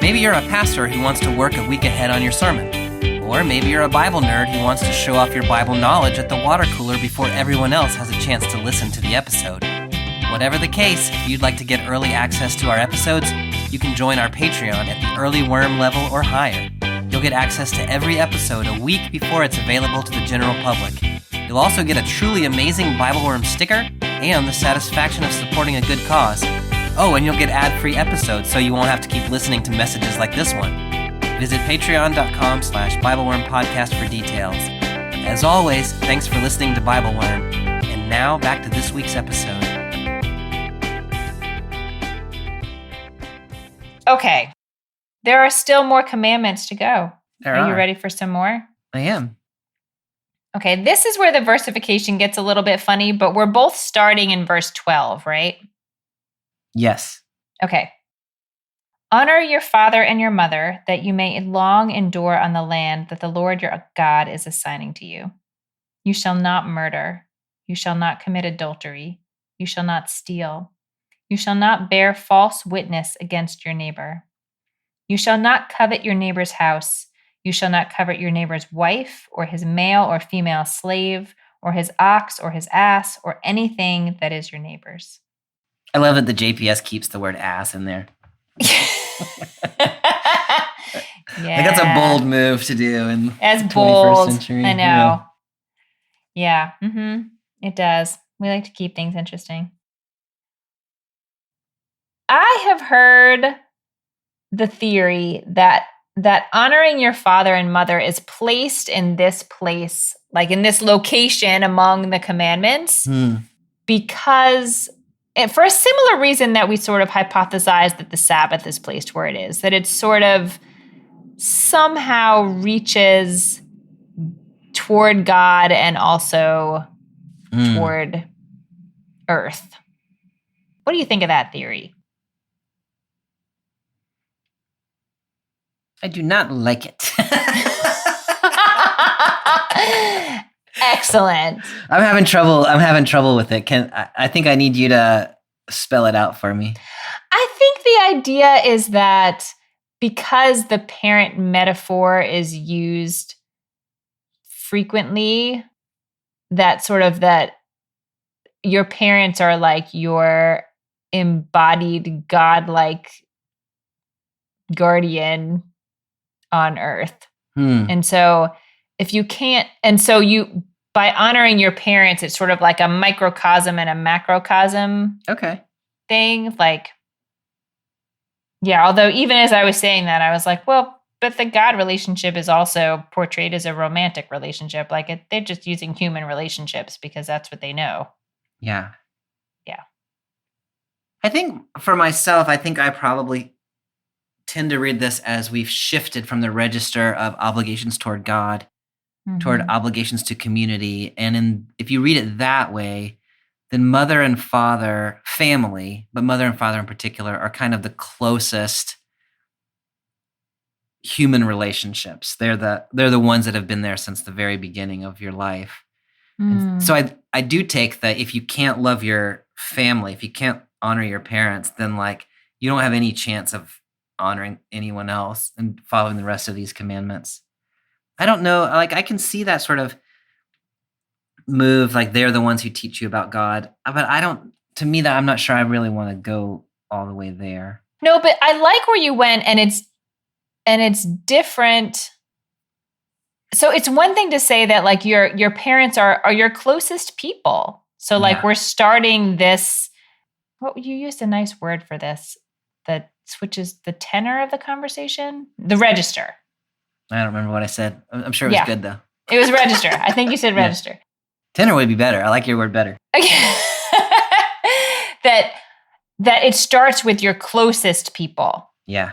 [SPEAKER 3] Maybe you're a pastor who wants to work a week ahead on your sermon. Or maybe you're a Bible nerd who wants to show off your Bible knowledge at the water cooler before everyone else has a chance to listen to the episode. Whatever the case, if you'd like to get early access to our episodes, you can join our Patreon at the early worm level or higher. You'll get access to every episode a week before it's available to the general public. You'll also get a truly amazing BibleWorm sticker and the satisfaction of supporting a good cause. Oh, and you'll get ad-free episodes so you won't have to keep listening to messages like this one. Visit patreon.com/BibleWorm podcast for details. As always, thanks for listening to BibleWorm. And now back to this week's episode.
[SPEAKER 2] Okay. There are still more commandments to go.
[SPEAKER 3] There
[SPEAKER 2] Are you
[SPEAKER 3] are.
[SPEAKER 2] ready for some more?
[SPEAKER 3] I am.
[SPEAKER 2] Okay, this is where the versification gets a little bit funny, but we're both starting in verse 12, right?
[SPEAKER 3] Yes.
[SPEAKER 2] Okay. Honor your father and your mother, that you may long endure on the land that the Lord your God is assigning to you. You shall not murder. You shall not commit adultery. You shall not steal. You shall not bear false witness against your neighbor. You shall not covet your neighbor's house. You shall not covet your neighbor's wife, or his male or female slave, or his ox or his ass, or anything that is your neighbor's.
[SPEAKER 3] I love that the JPS keeps the word ass in there.
[SPEAKER 2] Yeah.
[SPEAKER 3] Like that's a bold move to do in
[SPEAKER 2] As
[SPEAKER 3] the 21st
[SPEAKER 2] bold.
[SPEAKER 3] century.
[SPEAKER 2] I know. Yeah. It does. We like to keep things interesting. I have heard the theory that honoring your father and mother is placed in this place, like in this location among the commandments, because for a similar reason that we sort of hypothesized that the Sabbath is placed where it is, that it sort of somehow reaches toward God and also toward earth. What do you think of that theory?
[SPEAKER 3] I do not like it.
[SPEAKER 2] Excellent.
[SPEAKER 3] I'm having trouble with it. I think I need you to spell it out for me.
[SPEAKER 2] I think the idea is that because the parent metaphor is used frequently, that your parents are like your embodied godlike guardian on earth. And so if you can't, and so you, by honoring your parents, it's sort of like a microcosm and a macrocosm thing. Like, yeah, although even as I was saying that, I was like, well, but the God relationship is also portrayed as a romantic relationship. Like they're just using human relationships because that's what they know.
[SPEAKER 3] Yeah.
[SPEAKER 2] Yeah.
[SPEAKER 3] I think for myself, I probably tend to read this as we've shifted from the register of obligations toward God toward obligations to community. And if you read it that way, then mother and father, family, but mother and father in particular, are kind of the closest human relationships. They're the ones that have been there since the very beginning of your life. And so I do take that if you can't love your family, if you can't honor your parents, then like you don't have any chance of honoring anyone else and following the rest of these commandments. I don't know, like I can see that sort of move, like they're the ones who teach you about God, but to me that I'm not sure I really want to go all the way there.
[SPEAKER 2] No, but I like where you went, and it's different. So it's one thing to say that like your parents are your closest people. So like we're starting this, you used a nice word for this, that switches the tenor of the conversation, the register.
[SPEAKER 3] I don't remember what I said. I'm sure it was good though.
[SPEAKER 2] It was register. I think you said register.
[SPEAKER 3] Tenor would be better. I like your word better.
[SPEAKER 2] Okay. that it starts with your closest people.
[SPEAKER 3] Yeah.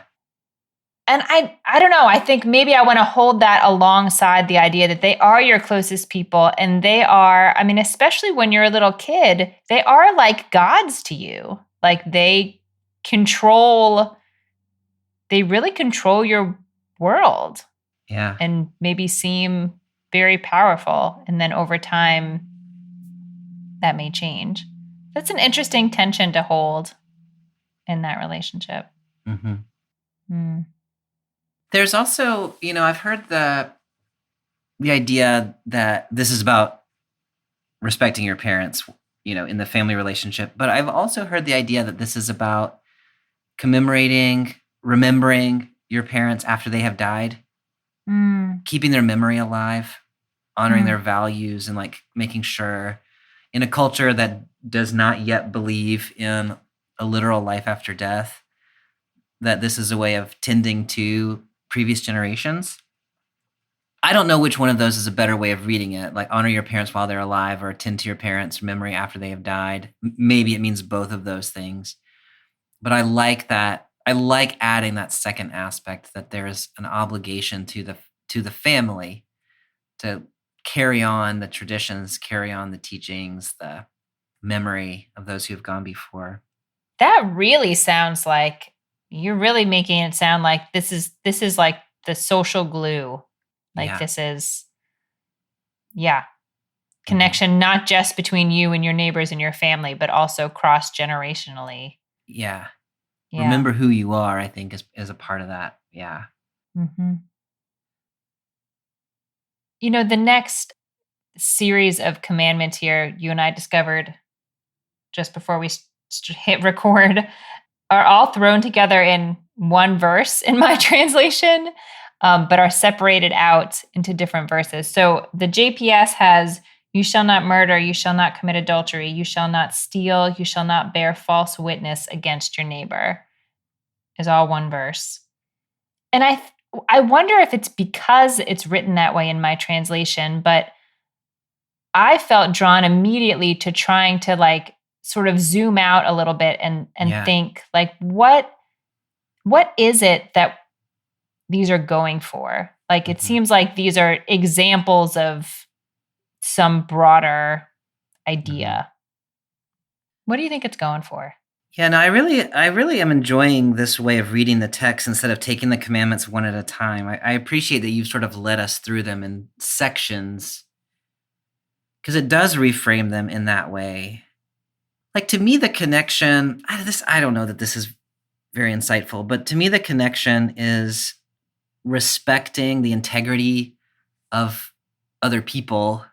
[SPEAKER 2] And I don't know. I think maybe I want to hold that alongside the idea that they are your closest people, and they are, I mean, especially when you're a little kid, they are like gods to you. Like they really control your world.
[SPEAKER 3] Yeah.
[SPEAKER 2] And maybe seem very powerful. And then over time, that may change. That's an interesting tension to hold in that relationship.
[SPEAKER 3] There's also, I've heard the idea that this is about respecting your parents, in the family relationship. But I've also heard the idea that this is about commemorating, remembering your parents after they have died, keeping their memory alive, honoring their values, and like making sure in a culture that does not yet believe in a literal life after death, that this is a way of tending to previous generations. I don't know which one of those is a better way of reading it, like honor your parents while they're alive or tend to your parents' memory after they have died. Maybe it means both of those things. But I like that. I like adding that second aspect, that there is an obligation to the family to carry on the traditions, carry on the teachings, the memory of those who have gone before.
[SPEAKER 2] That really sounds like you're really making it sound like this is like the social glue. Like
[SPEAKER 3] Yeah.
[SPEAKER 2] this is, connection not just between you and your neighbors and your family, but also cross-generationally.
[SPEAKER 3] Yeah.
[SPEAKER 2] Yeah.
[SPEAKER 3] Remember who you are, I think, is a part of that. Yeah.
[SPEAKER 2] Mm-hmm. The next series of commandments here, you and I discovered just before we hit record, are all thrown together in one verse in my translation, but are separated out into different verses. So the JPS has, you shall not murder, you shall not commit adultery, you shall not steal, you shall not bear false witness against your neighbor, is all one verse. And I wonder if it's because it's written that way in my translation, but I felt drawn immediately to trying to like sort of zoom out a little bit and think like, what is it that these are going for? Like, it seems like these are examples of some broader idea. What do you think it's going for?
[SPEAKER 3] Yeah, no, I really am enjoying this way of reading the text instead of taking the commandments one at a time. I appreciate that you've sort of led us through them in sections, because it does reframe them in that way. Like, to me, the connection, I don't know that this is very insightful, but to me, the connection is respecting the integrity of other people.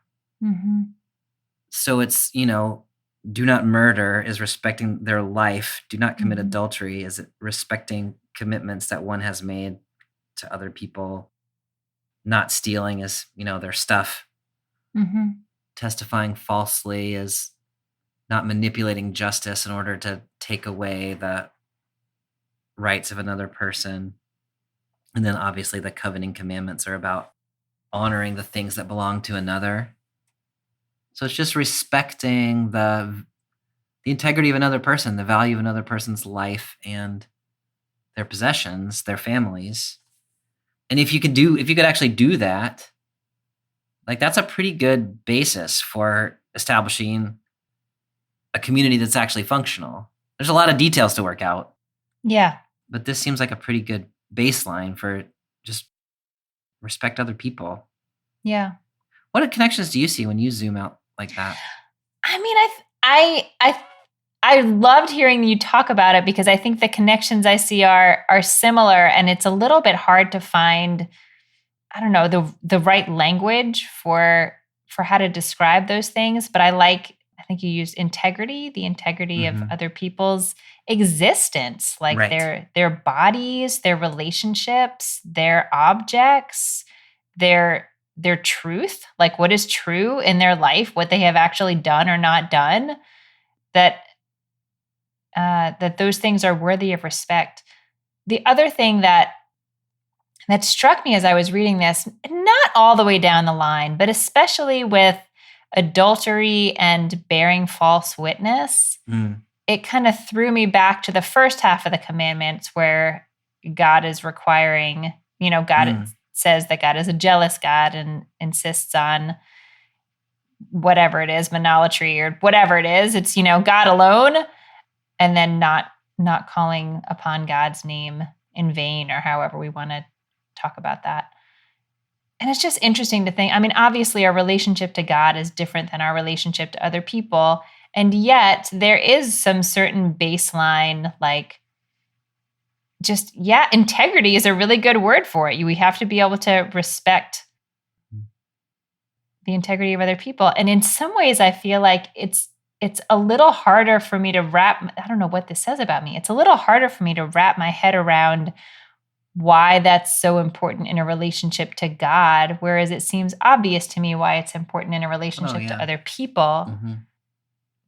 [SPEAKER 3] So it's, do not murder is respecting their life. Do not commit adultery is respecting commitments that one has made to other people. Not stealing is, their stuff. Testifying falsely is not manipulating justice in order to take away the rights of another person. And then obviously the coveting commandments are about honoring the things that belong to another. So it's just respecting the integrity of another person, the value of another person's life and their possessions, their families. And if you could actually do that, like, that's a pretty good basis for establishing a community that's actually functional. There's a lot of details to work out.
[SPEAKER 2] Yeah.
[SPEAKER 3] But this seems like a pretty good baseline for just respect other people.
[SPEAKER 2] Yeah.
[SPEAKER 3] What connections do you see when you zoom out like that?
[SPEAKER 2] I mean, I loved hearing you talk about it, because I think the connections I see are similar, and it's a little bit hard to find, I don't know, the right language for how to describe those things. But I think you used integrity, the integrity of other people's existence, like
[SPEAKER 3] Right.
[SPEAKER 2] their bodies, their relationships, their objects, their truth, like what is true in their life, what they have actually done or not done, that those things are worthy of respect. The other thing that struck me as I was reading this, not all the way down the line, but especially with adultery and bearing false witness, it kind of threw me back to the first half of the commandments, where God is requiring, God says that God is a jealous God and insists on whatever it is, monolatry or whatever it is. It's, God alone, and then not calling upon God's name in vain, or however we want to talk about that. And it's just interesting to think, I mean, obviously our relationship to God is different than our relationship to other people. And yet there is some certain baseline, like, integrity is a really good word for it. We have to be able to respect the integrity of other people. And in some ways, I feel like it's a little harder for me to I don't know what this says about me. It's a little harder for me to wrap my head around why that's so important in a relationship to God, whereas it seems obvious to me why it's important in a relationship to other people.
[SPEAKER 3] Mm-hmm.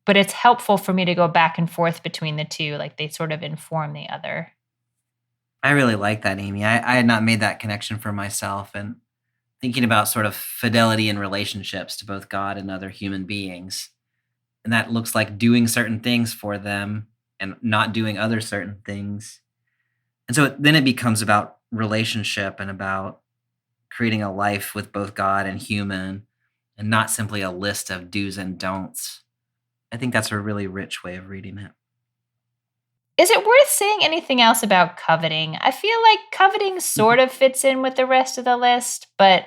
[SPEAKER 2] But it's helpful for me to go back and forth between the two, like they sort of inform the other.
[SPEAKER 3] I really like that, Amy. I had not made that connection for myself, and thinking about sort of fidelity in relationships to both God and other human beings. And that looks like doing certain things for them and not doing other certain things. And so then it becomes about relationship and about creating a life with both God and human, and not simply a list of do's and don'ts. I think that's a really rich way of reading it.
[SPEAKER 2] Is it worth saying anything else about coveting? I feel like coveting sort of fits in with the rest of the list, but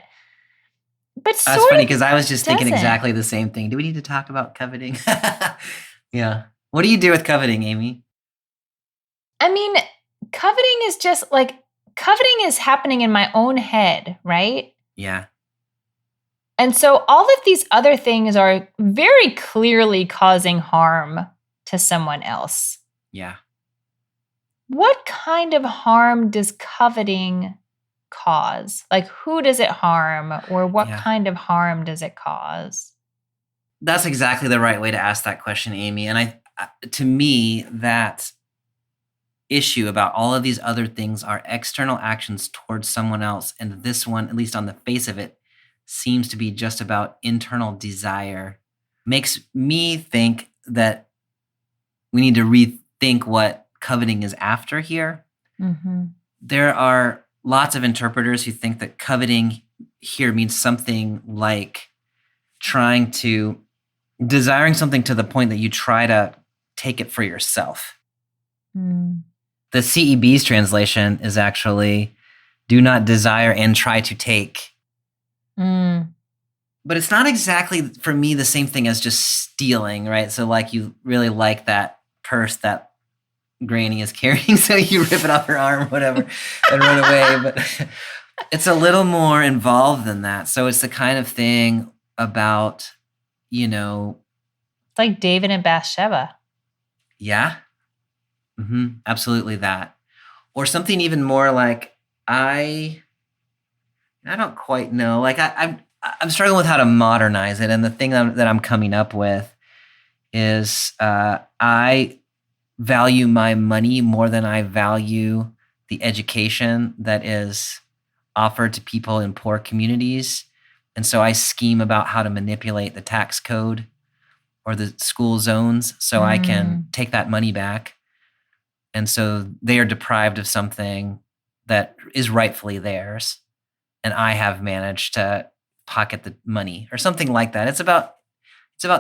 [SPEAKER 3] That's funny because I was just thinking exactly the same thing. Do we need to talk about coveting? Yeah. What do you do with coveting, Amy?
[SPEAKER 2] I mean, coveting is just like, coveting is happening in my own head, right?
[SPEAKER 3] Yeah.
[SPEAKER 2] And so all of these other things are very clearly causing harm to someone else.
[SPEAKER 3] Yeah.
[SPEAKER 2] What kind of harm does coveting cause? Like, who does it harm, or what kind of harm does it cause?
[SPEAKER 3] That's exactly the right way to ask that question, Amy. And to me, that issue about all of these other things are external actions towards someone else. And this one, at least on the face of it, seems to be just about internal desire. Makes me think that we need to rethink what coveting is after here.
[SPEAKER 2] Mm-hmm.
[SPEAKER 3] There are lots of interpreters who think that coveting here means something like desiring something to the point that you try to take it for yourself.
[SPEAKER 2] Mm.
[SPEAKER 3] The CEB's translation is actually, do not desire and try to take.
[SPEAKER 2] Mm.
[SPEAKER 3] But it's not exactly, for me, the same thing as just stealing, right? So like you really like that purse that Granny is carrying, so you rip it off her arm or whatever and run away. But it's a little more involved than that. So it's the kind of thing about,
[SPEAKER 2] It's like David and Bathsheba.
[SPEAKER 3] Yeah. Mm-hmm. Absolutely that. Or something even more like, I don't quite know. Like I'm struggling with how to modernize it. And the thing that I'm coming up with is I value my money more than I value the education that is offered to people in poor communities. And so I scheme about how to manipulate the tax code or the school zones so I can take that money back. And so they are deprived of something that is rightfully theirs. And I have managed to pocket the money or something like that. It's about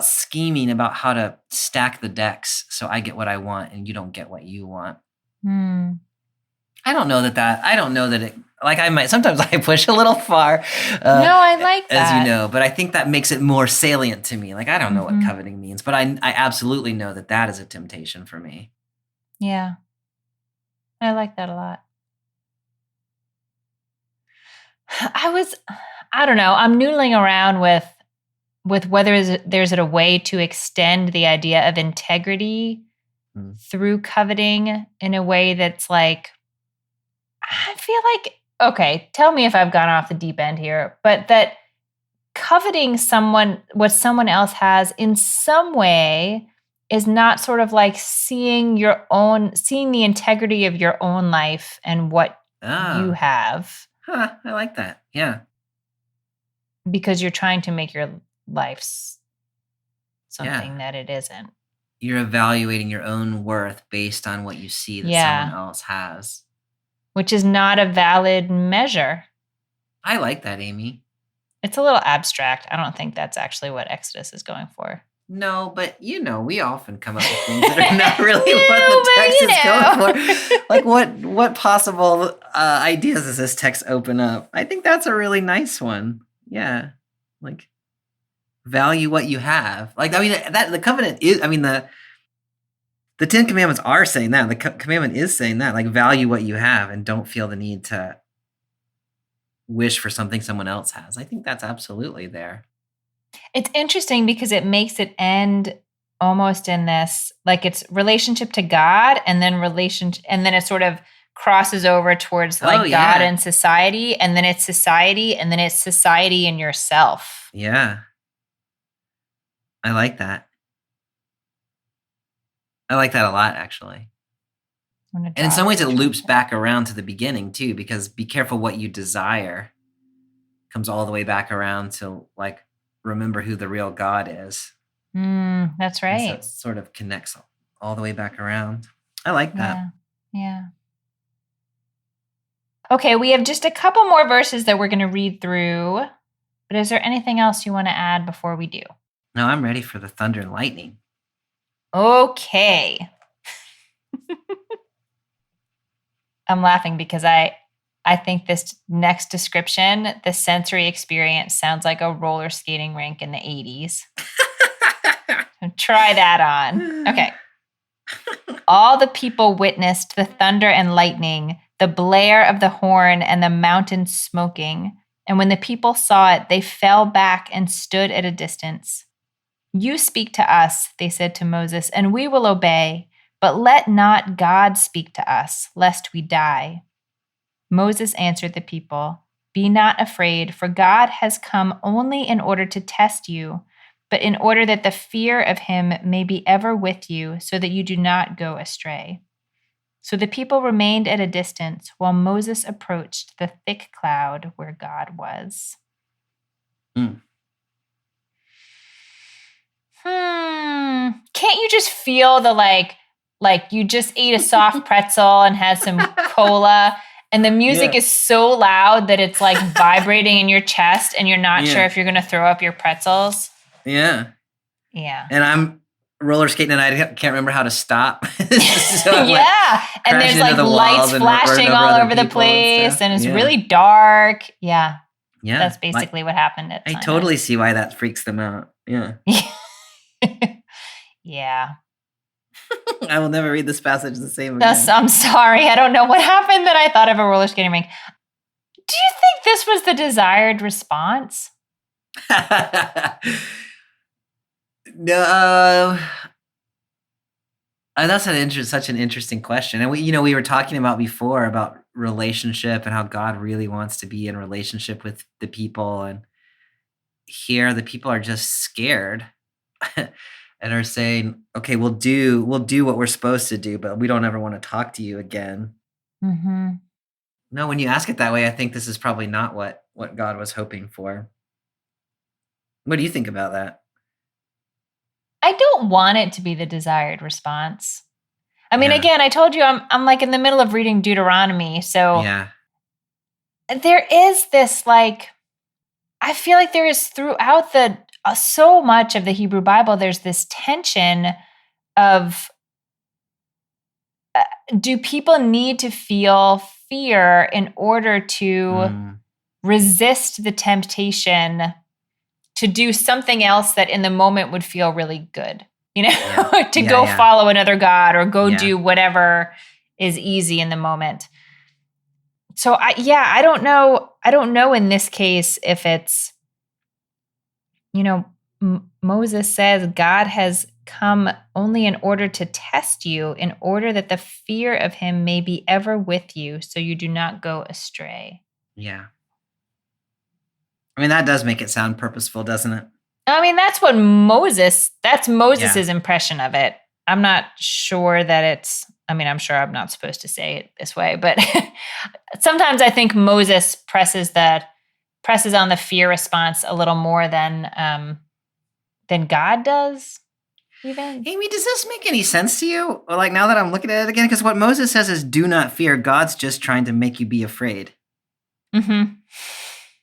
[SPEAKER 3] scheming about how to stack the decks so I get what I want and you don't get what you want. I don't know that it, like sometimes I push a little far.
[SPEAKER 2] No, I like that.
[SPEAKER 3] As you know, but I think that makes it more salient to me. Like, I don't know what coveting means, but I absolutely know that is a temptation for me.
[SPEAKER 2] Yeah. I like that a lot. I don't know, I'm noodling around with whether there's a way to extend the idea of integrity through coveting in a way that's like, I feel like, okay, tell me if I've gone off the deep end here, but that coveting what someone else has in some way is not sort of like seeing the integrity of your own life and what you have.
[SPEAKER 3] I like that. Yeah.
[SPEAKER 2] Because you're trying to make your life something that it isn't.
[SPEAKER 3] You're evaluating your own worth based on what you see that someone else has.
[SPEAKER 2] Which is not a valid measure.
[SPEAKER 3] I like that, Amy.
[SPEAKER 2] It's a little abstract. I don't think that's actually what Exodus is going for.
[SPEAKER 3] No, but we often come up with things that are not really what the text is going for. Like what possible ideas does this text open up? I think that's a really nice one. Yeah. Like, value what you have. Like, I mean, that the covenant is, I mean, the The 10 Commandments are saying that. The commandment is saying that, like, value what you have and don't feel the need to wish for something someone else has. I think that's absolutely there.
[SPEAKER 2] It's interesting because it makes it end almost in this, like it's relationship to God and then it sort of crosses over towards like God and society, and then it's society, and then it's society and yourself.
[SPEAKER 3] Yeah. I like that. I like that a lot, actually. And in some ways, it loops back around to the beginning, too, because be careful what you desire comes all the way back around to, like, remember who the real God is.
[SPEAKER 2] That's right.
[SPEAKER 3] And so it sort of connects all the way back around. I like that.
[SPEAKER 2] Yeah. Okay, we have just a couple more verses that we're going to read through. But is there anything else you want to add before we do?
[SPEAKER 3] No, I'm ready for the thunder and lightning.
[SPEAKER 2] Okay. I'm laughing because I think this next description, the sensory experience, sounds like a roller skating rink in the 80s. Try that on. Okay. All the people witnessed the thunder and lightning, the blare of the horn, and the mountain smoking. And when the people saw it, they fell back and stood at a distance. You speak to us, they said to Moses, and we will obey. But let not God speak to us, lest we die. Moses answered the people, Be not afraid, for God has come only in order to test you, but in order that the fear of him may be ever with you, so that you do not go astray. So the people remained at a distance while Moses approached the thick cloud where God was. Can't you just feel the like you just ate a soft pretzel and had some cola, and the music is so loud that it's like vibrating in your chest and you're not sure if you're going to throw up your pretzels?
[SPEAKER 3] Yeah.
[SPEAKER 2] And
[SPEAKER 3] I'm roller skating and I can't remember how to stop. So
[SPEAKER 2] and there's like lights flashing all over the place and it's really dark. Yeah. That's basically what happened at Sinai.
[SPEAKER 3] I totally see why that freaks them out. Yeah.
[SPEAKER 2] Yeah.
[SPEAKER 3] I will never read this passage the same again.
[SPEAKER 2] I'm sorry. I don't know what happened that I thought of a roller skating rink. Do you think this was the desired response?
[SPEAKER 3] No. That's such an interesting question. And we were talking about before about relationship and how God really wants to be in relationship with the people. And here the people are just scared. And are saying, okay, we'll do what we're supposed to do, but we don't ever want to talk to you again.
[SPEAKER 2] Mm-hmm.
[SPEAKER 3] No, when you ask it that way, I think this is probably not what God was hoping for. What do you think about that?
[SPEAKER 2] I don't want it to be the desired response. I mean, again, I told you I'm like in the middle of reading Deuteronomy, so there is this like, I feel like there is throughout so much of the Hebrew Bible, there's this tension of do people need to feel fear in order to resist the temptation to do something else that in the moment would feel really good, to go follow another God or go do whatever is easy in the moment. So I don't know. I don't know in this case if it's, Moses says God has come only in order to test you, in order that the fear of him may be ever with you, so you do not go astray.
[SPEAKER 3] Yeah. I mean, that does make it sound purposeful, doesn't it?
[SPEAKER 2] I mean, that's Moses's impression of it. I'm not sure that I'm sure I'm not supposed to say it this way, but sometimes I think Moses presses on the fear response a little more than God does, even.
[SPEAKER 3] Amy, does this make any sense to you? Or like now that I'm looking at it again, because what Moses says is do not fear. God's just trying to make you be afraid.
[SPEAKER 2] Mm-hmm.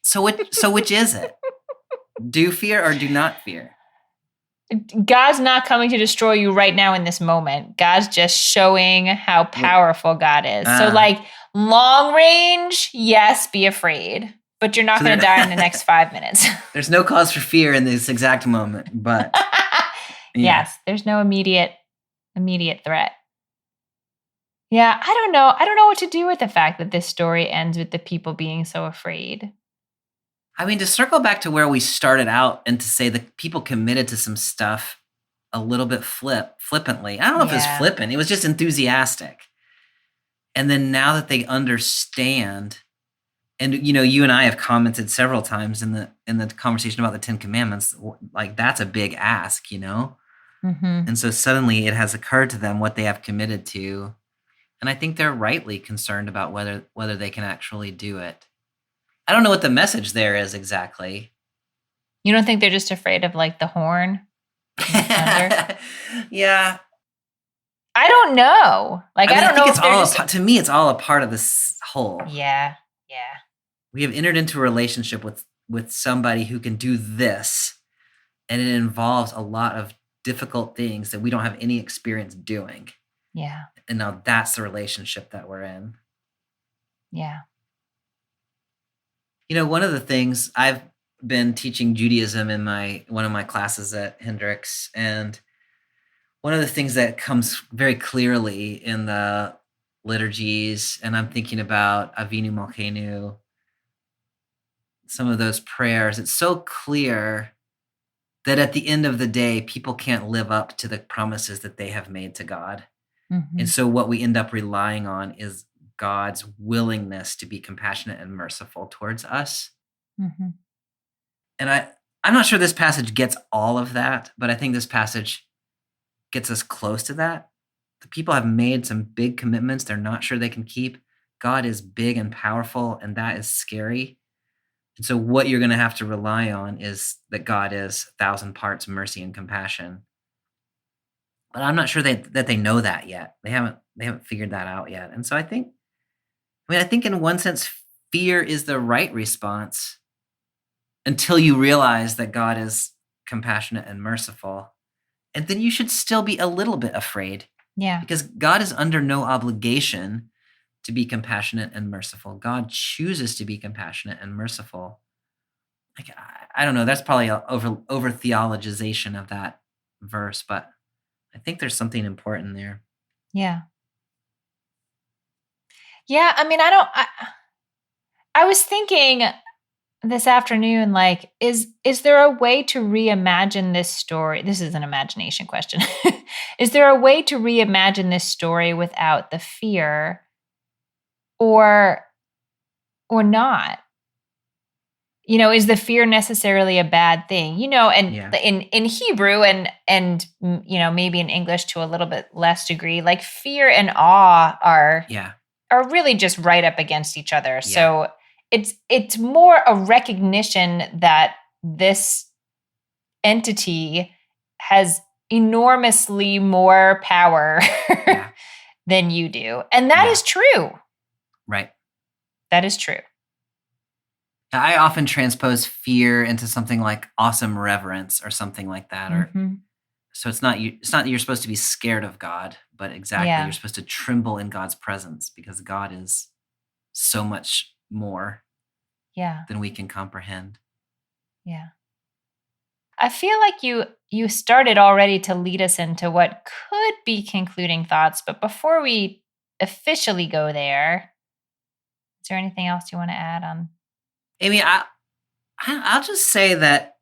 [SPEAKER 3] So which is it? Do fear or do not fear?
[SPEAKER 2] God's not coming to destroy you right now in this moment. God's just showing how powerful God is. So like long range, yes, be afraid. But you're not going to die in the next 5 minutes.
[SPEAKER 3] There's no cause for fear in this exact moment, but
[SPEAKER 2] yes, there's no immediate immediate threat. Yeah, I don't know. I don't know what to do with the fact that this story ends with the people being so afraid.
[SPEAKER 3] I mean, to circle back to where we started out and to say that people committed to some stuff a little bit flippantly. I don't know if it was
[SPEAKER 2] Yeah.
[SPEAKER 3] flippant. It was just enthusiastic. And then now that they understand, and you and I have commented several times in the conversation about the 10 Commandments, like that's a big ask,
[SPEAKER 2] Mm-hmm.
[SPEAKER 3] And so suddenly it has occurred to them what they have committed to. And I think they're rightly concerned about whether they can actually do it. I don't know what the message there is exactly.
[SPEAKER 2] You don't think they're just afraid of like the horn?
[SPEAKER 3] Yeah.
[SPEAKER 2] I don't know. Like, I don't know
[SPEAKER 3] think
[SPEAKER 2] if they're just...
[SPEAKER 3] to me, it's all a part of this whole.
[SPEAKER 2] Yeah.
[SPEAKER 3] We have entered into a relationship with somebody who can do this, and it involves a lot of difficult things that we don't have any experience doing.
[SPEAKER 2] Yeah.
[SPEAKER 3] And now that's the relationship that we're in.
[SPEAKER 2] Yeah.
[SPEAKER 3] One of the things, I've been teaching Judaism in one of my classes at Hendrix, and one of the things that comes very clearly in the liturgies, and I'm thinking about Avinu Malkeinu, some of those prayers, it's so clear that at the end of the day, people can't live up to the promises that they have made to God.
[SPEAKER 2] Mm-hmm.
[SPEAKER 3] And so what we end up relying on is God's willingness to be compassionate and merciful towards us.
[SPEAKER 2] Mm-hmm.
[SPEAKER 3] And I'm not sure this passage gets all of that, but I think this passage gets us close to that. The people have made some big commitments they're not sure they can keep. God is big and powerful, and that is scary. And so what you're going to have to rely on is that God is 1,000 parts mercy and compassion. But I'm not sure that they know that yet. They haven't figured that out yet. And so I think in one sense, fear is the right response until you realize that God is compassionate and merciful. And then you should still be a little bit afraid.
[SPEAKER 2] Yeah.
[SPEAKER 3] Because God is under no obligation to be compassionate and merciful. God chooses to be compassionate and merciful. Like, I don't know. That's probably an over theologization of that verse, but I think there's something important there.
[SPEAKER 2] Yeah. Yeah. I mean, I was thinking this afternoon, like, is there a way to reimagine this story? This is an imagination question. Is there a way to reimagine this story without the fear, or not? Is the fear necessarily a bad thing? In Hebrew and maybe in English to a little bit less degree, like fear and awe are really just right up against each other. Yeah. So it's more a recognition that this entity has enormously more power than you do. And that is true.
[SPEAKER 3] Right.
[SPEAKER 2] That is true.
[SPEAKER 3] I often transpose fear into something like awesome reverence or something like that.
[SPEAKER 2] Mm-hmm.
[SPEAKER 3] So it's not that you're supposed to be scared of God, but exactly you're supposed to tremble in God's presence because God is so much more than we can comprehend.
[SPEAKER 2] Yeah. I feel like you started already to lead us into what could be concluding thoughts, but before we officially go there, is there anything else you want to add on?
[SPEAKER 3] Amy, I'll just say that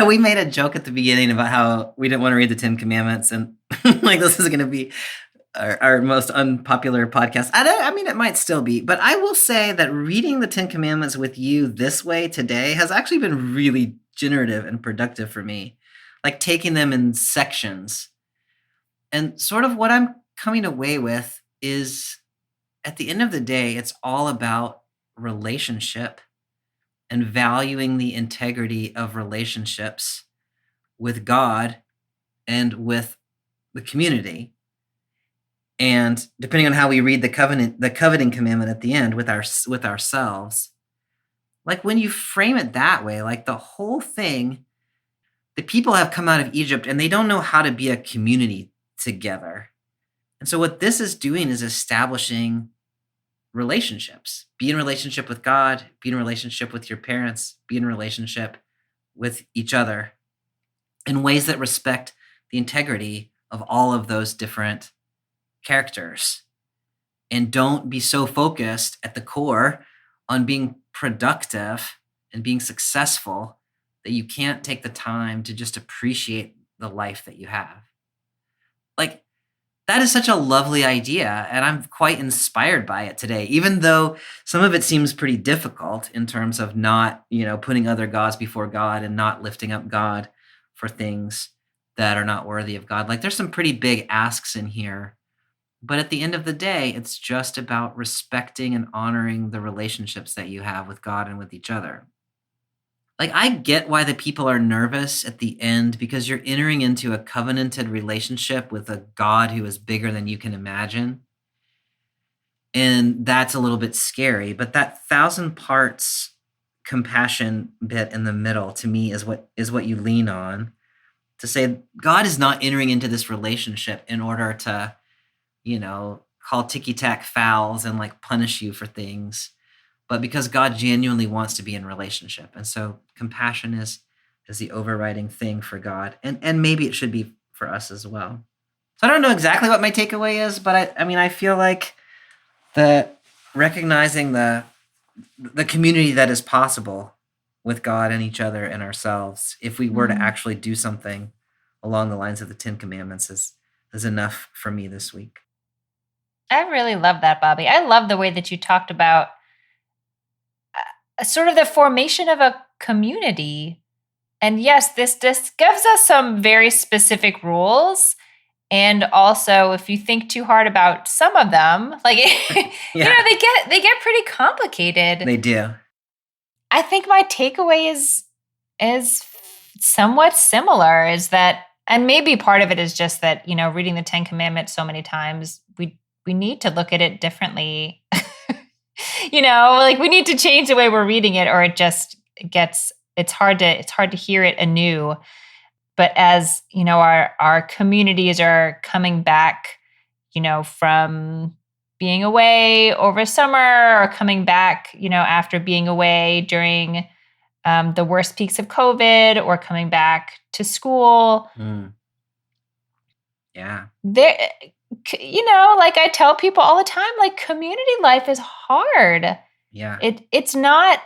[SPEAKER 3] we made a joke at the beginning about how we didn't want to read the 10 Commandments, and like this is going to be our most unpopular podcast. I mean, it might still be, but I will say that reading the 10 Commandments with you this way today has actually been really generative and productive for me, like taking them in sections. And sort of what I'm coming away with is, at the end of the day, it's all about relationship and valuing the integrity of relationships with God and with the community. And depending on how we read the coveting commandment at the end with ourselves, like when you frame it that way, like the whole thing, the people have come out of Egypt and they don't know how to be a community together. And so what this is doing is establishing relationships. Be in relationship with God, be in relationship with your parents, be in relationship with each other in ways that respect the integrity of all of those different characters. And don't be so focused at the core on being productive and being successful that you can't take the time to just appreciate the life that you have. Like, that is such a lovely idea, and I'm quite inspired by it today, even though some of it seems pretty difficult in terms of not, putting other gods before God and not lifting up God for things that are not worthy of God. Like, there's some pretty big asks in here. But at the end of the day, it's just about respecting and honoring the relationships that you have with God and with each other. Like, I get why the people are nervous at the end, because you're entering into a covenanted relationship with a God who is bigger than you can imagine. And that's a little bit scary. But that 1,000 parts compassion bit in the middle, to me, is what you lean on to say God is not entering into this relationship in order to, call ticky-tack fouls and like punish you for things, but because God genuinely wants to be in relationship. And so compassion is the overriding thing for God. And maybe it should be for us as well. So I don't know exactly what my takeaway is, but I feel like recognizing the community that is possible with God and each other and ourselves, if we were to actually do something along the lines of the 10 Commandments, is enough for me this week.
[SPEAKER 2] I really love that, Bobby. I love the way that you talked about sort of the formation of a community. And yes, this gives us some very specific rules. And also, if you think too hard about some of them, like, they get pretty complicated.
[SPEAKER 3] They do.
[SPEAKER 2] I think my takeaway is somewhat similar, is that, and maybe part of it is just that, reading the 10 Commandments so many times, we need to look at it differently. Like, we need to change the way we're reading it, or it just it's hard to hear it anew. But as, our communities are coming back, from being away over summer, or coming back, after being away during the worst peaks of COVID, or coming back to school.
[SPEAKER 3] Yeah.
[SPEAKER 2] Like I tell people all the time, like, community life is hard.
[SPEAKER 3] Yeah.
[SPEAKER 2] It's not,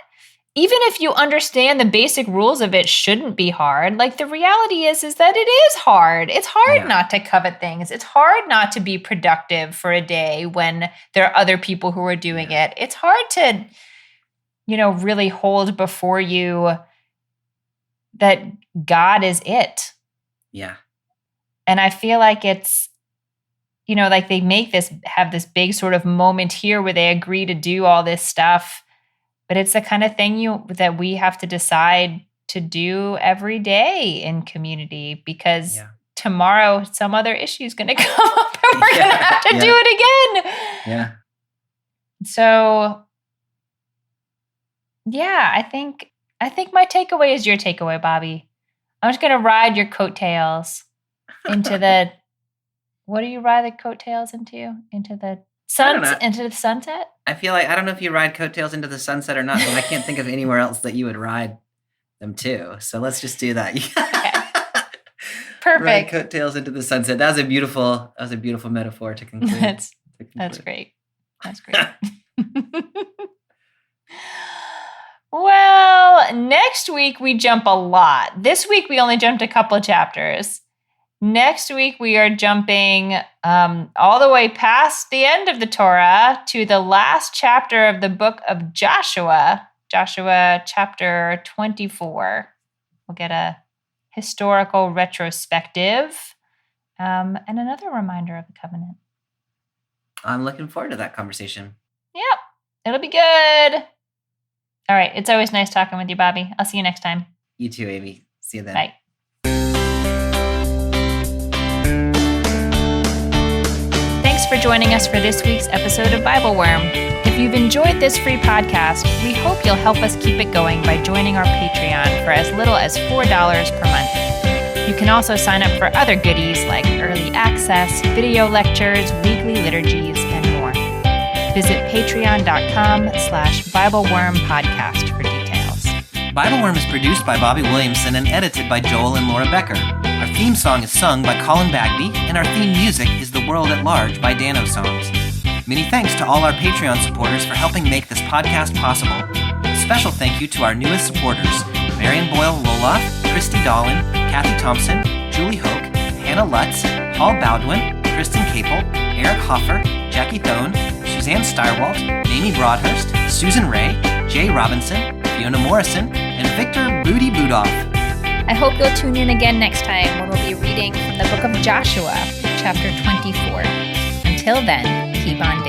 [SPEAKER 2] even if you understand the basic rules of it shouldn't be hard. Like, the reality is that it is hard. It's hard not to covet things. It's hard not to be productive for a day when there are other people who are doing it. It's hard to, really hold before you that God is it.
[SPEAKER 3] Yeah.
[SPEAKER 2] And I feel like it's, like they have this big sort of moment here where they agree to do all this stuff, but it's the kind of thing that we have to decide to do every day in community, because tomorrow some other issue is going to come up and we're going to have to do it again.
[SPEAKER 3] Yeah.
[SPEAKER 2] So, I think my takeaway is your takeaway, Bobby. I'm just going to ride your coattails into the. What do you ride the coattails into? Into the sunset?
[SPEAKER 3] I feel like, I don't know if you ride coattails into the sunset or not, but I can't think of anywhere else that you would ride them to. So let's just do that.
[SPEAKER 2] Okay. Perfect.
[SPEAKER 3] Ride coattails into the sunset. That was a beautiful metaphor to conclude.
[SPEAKER 2] That's great. That's great. Well, next week we jump a lot. This week we only jumped a couple of chapters. Next week, we are jumping all the way past the end of the Torah to the last chapter of the book of Joshua chapter 24. We'll get a historical retrospective and another reminder of the covenant.
[SPEAKER 3] I'm looking forward to that conversation.
[SPEAKER 2] Yep, it'll be good. All right, it's always nice talking with you, Bobby. I'll see you next time.
[SPEAKER 3] You too, Amy. See you then.
[SPEAKER 2] Bye. Thanks for joining us for this week's episode of BibleWorm. If you've enjoyed this free podcast, we hope you'll help us keep it going by joining our Patreon for as little as $4 per month. You can also sign up for other goodies like early access, video lectures, weekly liturgies, and more. Visit patreon.com/BibleWorm podcast for details.
[SPEAKER 3] BibleWorm is produced by Bobby Williamson and edited by Joel and Laura Becker. Our theme song is sung by Colin Bagby, and our theme music is The World at Large by Dano Songs. Many thanks to all our Patreon supporters for helping make this podcast possible. A special thank you to our newest supporters, Marion Boyle-Roloff, Christy Dolan, Kathy Thompson, Julie Hoke, Hannah Lutz, Paul Bowdwin, Kristen Capel, Eric Hoffer, Jackie Thone, Suzanne Steyerwalt, Mamie Broadhurst, Susan Ray, Jay Robinson, Fiona Morrison, and Victor Booty Budoff.
[SPEAKER 2] I hope you'll tune in again next time when we'll be reading from the book of Joshua, chapter 24. Until then, keep on digging.